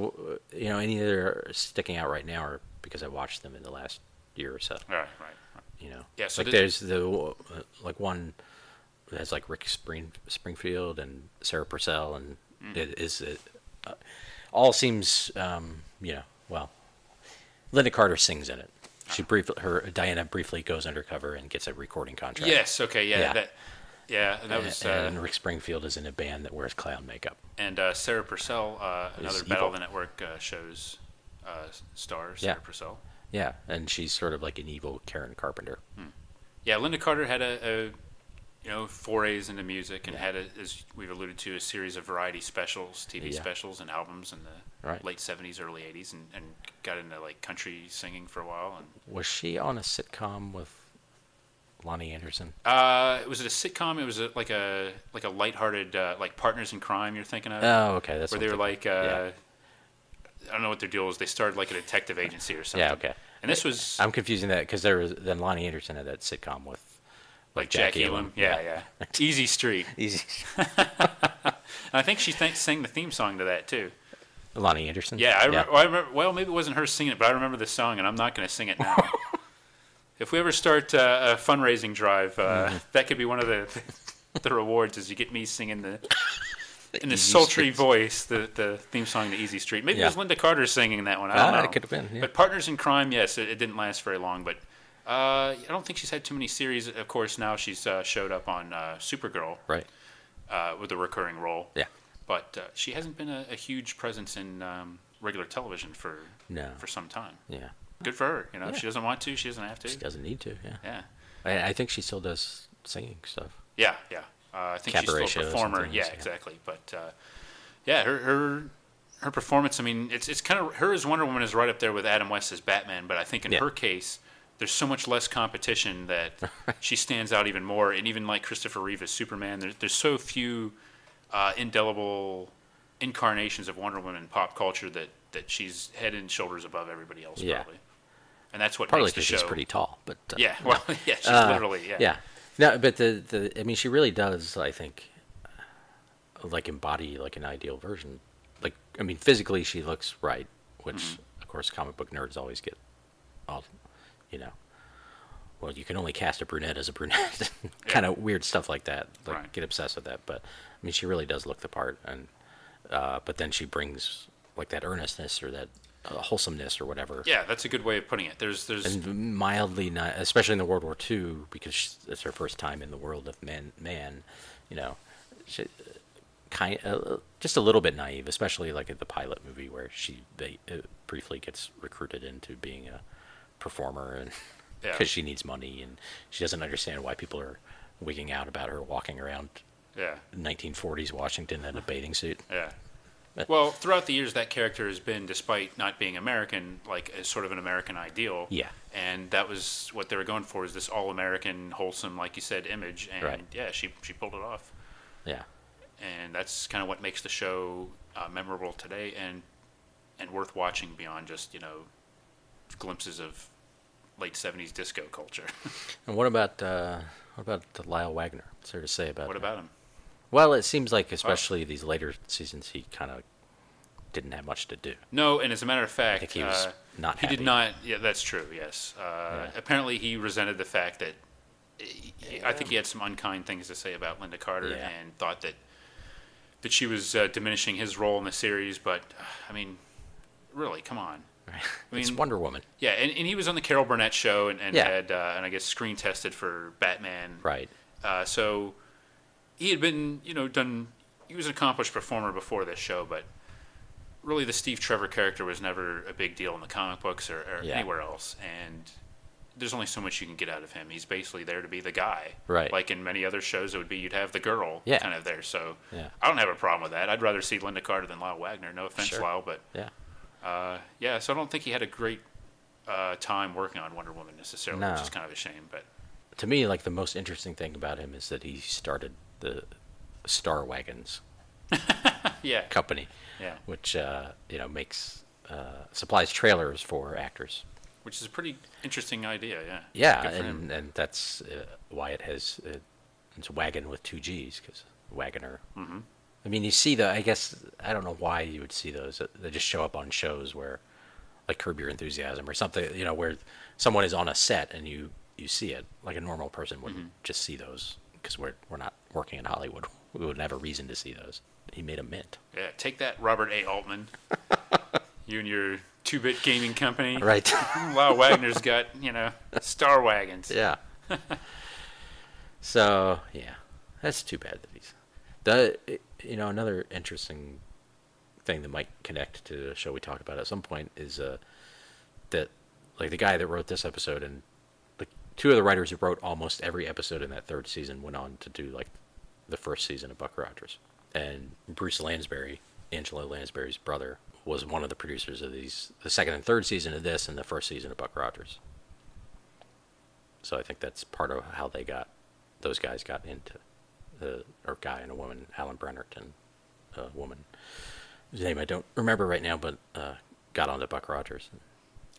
any that are sticking out right now are because I watched them in the last year or so. Right. Yeah. So like there's the like one that has like Rick Springfield and Sarah Purcell, and it all seems well. Linda Carter sings in it. Diana briefly goes undercover and gets a recording contract. Yes. Okay. Yeah. And that was. And Rick Springfield is in a band that wears clown makeup. And Sarah Purcell, another Battle of the Network shows star. Sarah Purcell. Yeah, and she's sort of like an evil Karen Carpenter. Yeah, Linda Carter had a forays into music and had, as we've alluded to, a series of variety specials, TV specials and albums in the late 70s, early 80s, and got into like country singing for a while. And was she on a sitcom with Lonnie Anderson? Was it a sitcom? It was like a lighthearted like Partners in Crime. You're thinking of? Oh, okay, that's where they were like. I don't know what their deal was. They started like a detective agency or something. Yeah, okay. And this was... I'm confusing that because there was then Lonnie Anderson had that sitcom with... Like Jack Elam. Yeah. Easy Street. Easy. And I think she sang the theme song to that, too. Lonnie Anderson? Yeah, I remember... Well, maybe it wasn't her singing it, but I remember the song, and I'm not going to sing it now. If we ever start a fundraising drive, that could be one of the rewards, is you get me singing in a sultry voice, the theme song to Easy Street. Maybe it was Linda Carter singing that one. I don't know. It could have been. Yeah. But Partners in Crime, yes, it didn't last very long. But I don't think she's had too many series. Of course, now she's showed up on Supergirl, right, with a recurring role. Yeah. But she hasn't been a huge presence in regular television for some time. Yeah. Good for her. If she doesn't want to, she doesn't have to. She doesn't need to. Yeah. Yeah. I think she still does singing stuff. Yeah. I think she's still a performer. Yeah, exactly. But her performance. I mean, it's kind of her as Wonder Woman is right up there with Adam West as Batman. But I think in her case, there's so much less competition that she stands out even more. And even like Christopher Reeve as Superman, there's so few indelible incarnations of Wonder Woman in pop culture that she's head and shoulders above everybody else, probably. And that's what Partly makes the because show. she's pretty tall, but Yeah, well, yeah, she's literally, yeah. yeah. No, but I mean, she really does, I think, like embody like an ideal version. Like, I mean, physically she looks right, which of course comic book nerds always get all, you know. Well, you can only cast a brunette as a brunette, kind of weird stuff like that. Like, get obsessed with that. But I mean, she really does look the part, and but then she brings like that earnestness or that wholesomeness or whatever. Yeah, that's a good way of putting it. There's and mildly not, especially in the World War II, because it's her first time in the world of man. You know, she, just a little bit naive, especially like at the pilot movie where she briefly gets recruited into being a performer, and because she needs money and she doesn't understand why people are wigging out about her walking around 1940s Washington in a bathing suit. Yeah. Well, throughout the years, that character has been, despite not being American, like a sort of an American ideal. Yeah. And that was what they were going for, is this all-American, wholesome, like you said, image. And yeah, she pulled it off. Yeah. And that's kind of what makes the show memorable today and worth watching beyond just, you know, glimpses of late 70s disco culture. And what about Lyle Wagner? What's there to say about What about him? Well, it seems like, especially these later seasons, he kind of didn't have much to do. No, and as a matter of fact, I think he was not happy. He did not. Yeah, that's true. Yes. Apparently, he resented the fact that I think he had some unkind things to say about Linda Carter, and thought that she was diminishing his role in the series. But I mean, really, come on. Right. I mean, it's Wonder Woman. Yeah, and he was on the Carol Burnett show and had and I guess screen tested for Batman. Right. So he had been, you know, he was an accomplished performer before this show, but really the Steve Trevor character was never a big deal in the comic books or anywhere else. And there's only so much you can get out of him. He's basically there to be the guy. Right. Like in many other shows, it would be you'd have the girl kind of there. So I don't have a problem with that. I'd rather see Linda Carter than Lyle Wagner. No offense, Lyle, but so I don't think he had a great time working on Wonder Woman necessarily, which is kind of a shame. But to me, like, the most interesting thing about him is that he started the Star Wagons company, which you know, makes supplies trailers for actors, which is a pretty interesting idea. And that's why it has it's wagon with 2 G's, because Wagoner. I mean, you see I guess I don't know why you would see those. They just show up on shows where, like Curb Your Enthusiasm or something, you know, where someone is on a set and you see it. Like a normal person wouldn't just see those, because we're not working in Hollywood. We wouldn't have a reason to see those. He made a mint. Yeah, take that, Robert A. Altman. You and your 2-bit gaming company. Right. Lyle Wagner's got, you know, Star Wagons. Yeah. So, yeah, that's too bad that he's... You know, another interesting thing that might connect to the show we talk about at some point is that, like, the guy that wrote this episode and like 2 of the writers who wrote almost every episode in that 3rd season went on to do, like, the 1st season of Buck Rogers. And Bruce Lansbury, Angela Lansbury's brother, was one of the producers of the 2nd and 3rd season of this and the 1st season of Buck Rogers. So I think that's part of how those guys got into or guy and a woman, Alan Brennert, and a woman whose name I don't remember right now, but got onto Buck Rogers.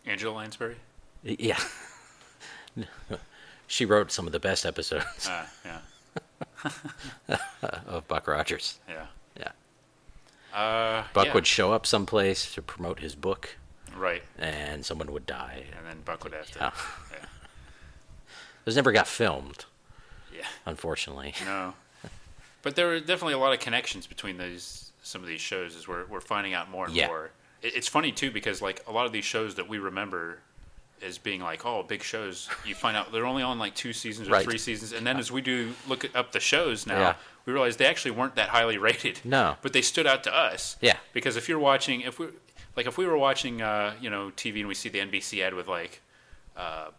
Angela Lansbury? Yeah. She wrote some of the best episodes of Buck Rogers. Yeah. Buck would show up someplace to promote his book. Right. And someone would die. And then Buck would have to... Those never got filmed. Yeah. Unfortunately. No. But there were definitely a lot of connections between some of these shows as we're finding out more and more. It's funny, too, because like a lot of these shows that we remember as being like, oh, big shows, you find out they're only on like 2 seasons or 3 seasons. And then as we do look up the shows now, we realize they actually weren't that highly rated. No. But they stood out to us. Yeah. Because if we were watching, you know, TV and we see the NBC ad with like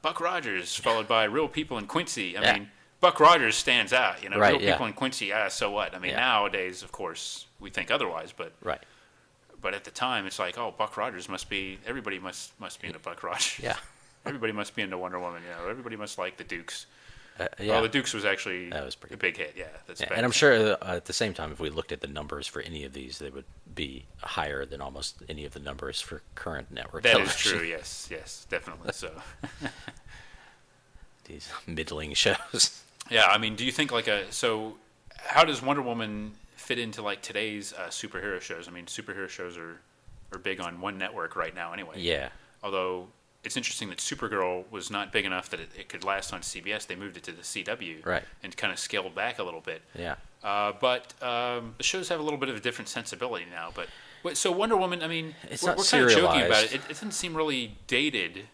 Buck Rogers followed by Real People in Quincy. I mean, Buck Rogers stands out, you know, Real People in Quincy, so what? I mean, nowadays, of course, we think otherwise, but but at the time, it's like, oh, Buck Rogers everybody must be into Buck Rogers. Yeah. Everybody must be into Wonder Woman, you know, everybody must like the Dukes. Yeah. Well, the Dukes was actually That was pretty a big hit. Yeah, that's. Yeah, and I'm sure at the same time, if we looked at the numbers for any of these, they would be higher than almost any of the numbers for current network That is television. true. Yes, definitely. So. These middling shows. Yeah, I mean, do you think so? How does Wonder Woman fit into like today's superhero shows? I mean, superhero shows are big on one network right now, anyway. Yeah. Although it's interesting that Supergirl was not big enough that it could last on CBS. They moved it to the CW. Right. And kind of scaled back a little bit. Yeah. But the shows have a little bit of a different sensibility now. But so Wonder Woman, I mean, It's we're not kind of joking about serialized. it. It doesn't seem really dated.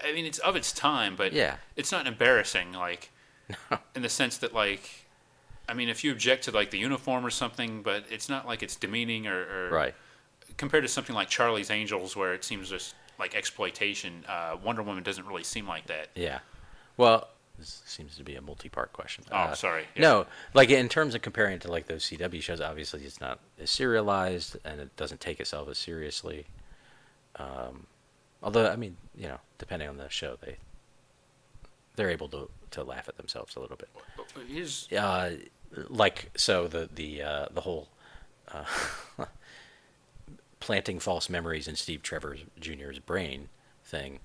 I mean, it's of its time, but Yeah. it's not embarrassing, like, in the sense that, like, I mean, if you object to, like, the uniform or something, but it's not like it's demeaning or Right. compared to something like Charlie's Angels, where it seems just like exploitation, Wonder Woman doesn't really seem like that. Yeah. Well, this seems to be a multi-part question. Oh, sorry. Yeah. No, like in terms of comparing it to like those CW shows, obviously it's not as serialized and it doesn't take itself as seriously. Although, I mean, you know, depending on the show, they're able to laugh at themselves a little bit. Here's, Like so the whole planting false memories in Steve Trevor Jr.'s brain thing,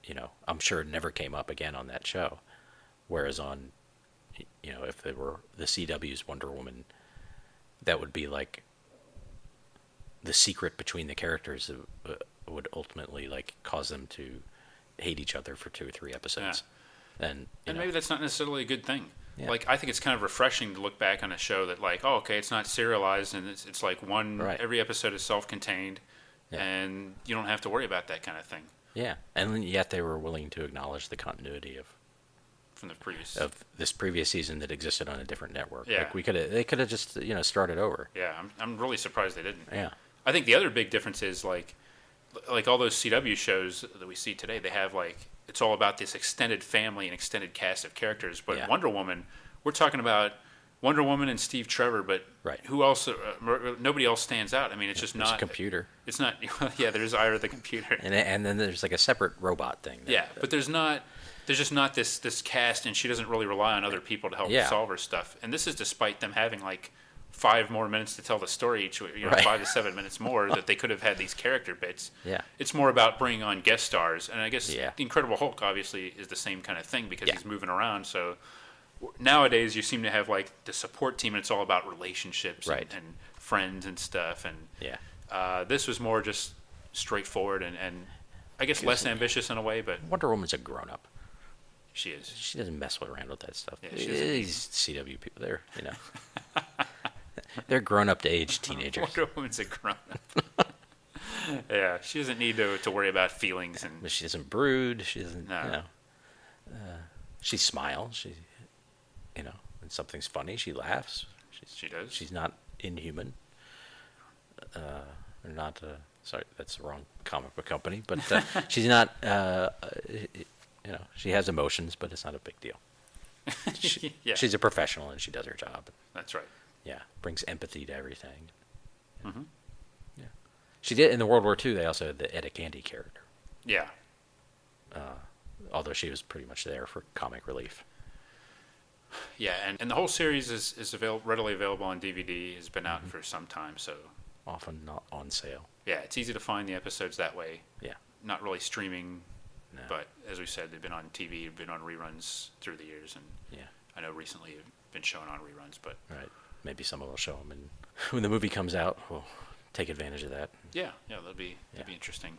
you know, I'm sure it never came up again on that show. Whereas on, you know, if it were the CW's Wonder Woman, that would be like the secret between the characters would ultimately like cause them to hate each other for 2 or 3 episodes. And maybe that's not necessarily a good thing. Yeah. Like, I think it's kind of refreshing to look back on a show that, like, oh, okay, it's not serialized, and it's like one, Right. every episode is self-contained, Yeah. and you don't have to worry about that kind of thing yeah, and yet they were willing to acknowledge the continuity from the previous. of this previous season that existed on a different network. Yeah. Like they could have just, you know, started over. Yeah, I'm really surprised they didn't. Yeah. I think the other big difference is, like all those CW shows that we see today, they have, like, it's all about this extended family and extended cast of characters. But Yeah. Wonder Woman, we're talking about Wonder Woman and Steve Trevor, but Right. who else? Nobody else stands out. I mean, it's just There's not a computer. It's not. Yeah, there's Ira the computer. And then there's like a separate robot thing. Yeah, but there's just not this cast, and she doesn't really rely on other people to help Yeah. solve her stuff. And this is despite them having like 5 more minutes to tell the story each, you know, Right. 5 to 7 minutes more that they could have had these character bits. Yeah. It's more about bringing on guest stars, and I guess Yeah. the Incredible Hulk obviously is the same kind of thing because Yeah. he's moving around. So nowadays you seem to have like the support team, and it's all about relationships Right. and friends and stuff. And Yeah. this was more just straightforward and I guess less ambitious in a way, but Wonder Woman's a grown up. she is. She doesn't mess around with that stuff. Yeah, she doesn't need- These CW people, they're, you know, they're grown up to age teenagers. Wonder Woman's a grown up. Yeah, she doesn't need to worry about feelings and But she doesn't brood. She doesn't, No. you know. She smiles. She, you know, when something's funny, she laughs. she does. She's not inhuman. Or not. Sorry, that's the wrong comic book company. But she's not. You know, she has emotions, but it's not a big deal. Yeah, She's a professional and she does her job. that's right. Yeah, brings empathy to everything. Mhm. Yeah, she did in the World War II. They also had the Etta Candy character, Yeah, although she was pretty much there for comic relief. yeah, and the whole series is readily available on DVD. Has been out for some time, so Often not on sale. yeah, it's easy to find the episodes that way. Yeah, Not really streaming, no. but as we said, they've been on TV, been on reruns through the years, and yeah, I know recently have been shown on reruns, but right. Maybe someone will show them, and when the movie comes out, we'll take advantage of that. yeah, that'd be Yeah. interesting.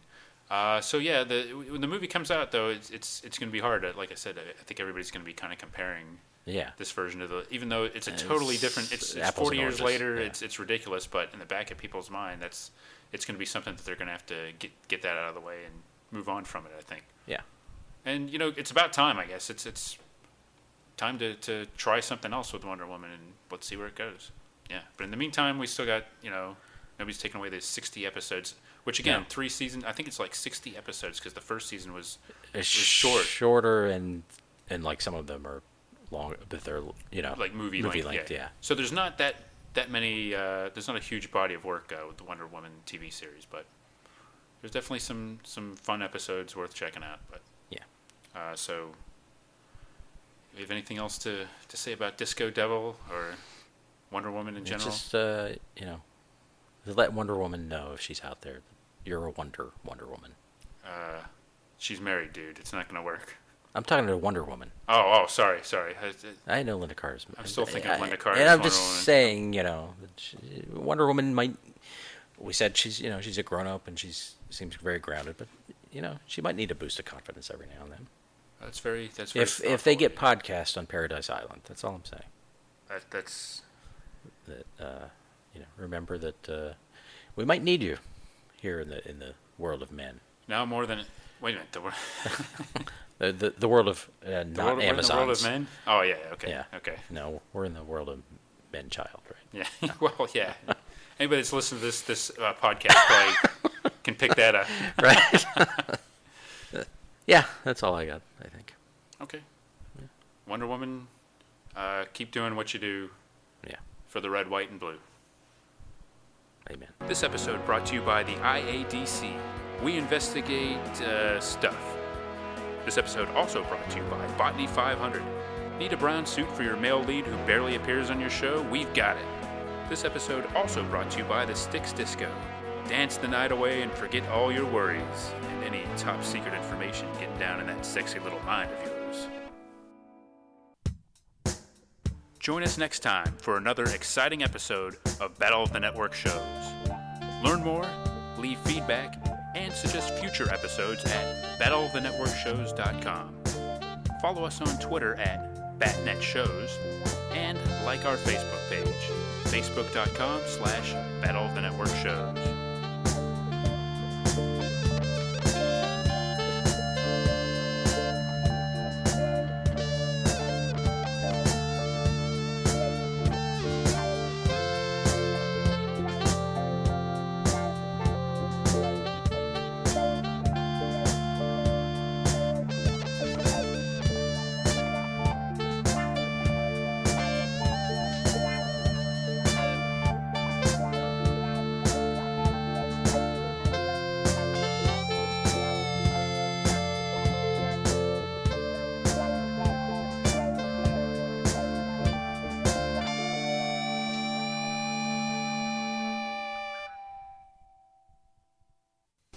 So yeah, when the movie comes out, though, it's going to be hard. Like I said, I think everybody's going to be kind of comparing Yeah, this version of even though it's a It's totally different. It's apples 40 and years oranges, later. yeah. It's ridiculous, but in the back of people's mind, it's going to be something that they're going to have to get that out of the way and move on from it. I think. yeah, And it's about time. I guess it's time to try something else with Wonder Woman, and let's see where it goes. Yeah, but in the meantime, we still got nobody's taken away these 60 episodes, which again, No. 3 seasons. I think it's like 60 episodes because the first season was it's short. shorter, and like some of them are long, but they're like movie length. Yeah. So there's not that many. There's not a huge body of work with the Wonder Woman TV series, but there's definitely some fun episodes worth checking out. But Yeah. so you have anything else to say about Disco Devil or Wonder Woman in general? Just, let Wonder Woman know if she's out there. You're a Wonder Woman. She's married, dude. It's not going to work. I'm talking to Wonder Woman. Oh, sorry. I know Linda Carter's. I'm still thinking of Linda Carter. And I'm Wonder just Woman. saying, Wonder Woman might. We said she's a grown up and seems very grounded, but she might need a boost of confidence every now and then. That's very. If they get podcast on Paradise Island, that's all I'm saying. That's. That remember that we might need you here in the world of men. Now more than. Wait a minute. The world of not Amazons. The world of men? Oh, yeah, okay. Yeah. Okay. No, we're in the world of men-child, right? Yeah. Well, yeah. Anybody that's listening to this podcast probably can pick that up. Right. Yeah, that's all I got, I think. Okay. Yeah. Wonder Woman, keep doing what you do. Yeah. For the red, white, and blue. Amen. This episode brought to you by the IADC. We investigate stuff. This episode also brought to you by Botany 500. Need a brown suit for your male lead who barely appears on your show? We've got it. This episode also brought to you by the Styx Disco. Dance the night away and forget all your worries and any top secret information getting down in that sexy little mind of yours. Join us next time for another exciting episode of Battle of the Network Shows. Learn more, leave feedback, and suggest future episodes at battleofthenetworkshows.com. Follow us on Twitter at BatNetShows and like our Facebook page, facebook.com/battleofthenetworkshows.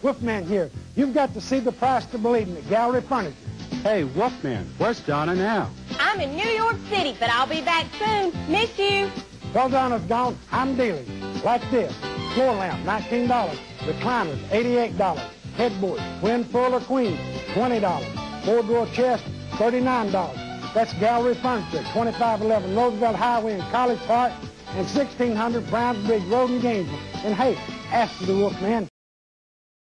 Wolfman here. You've got to see the price to believe in at Gallery Furniture. Hey, Wolfman, where's Donna now? I'm in New York City, but I'll be back soon. Miss you. Well, Donna's gone. I'm dealing. Like this. Floor lamp, $19. Recliners, $88. Headboard, twin, full, or queen, $20. Four-drawer chest, $39. That's Gallery Furniture, 2511 Roosevelt Highway in College Park, and 1600 Browns Bridge Road in Gainesville. And hey, ask for the Wolfman.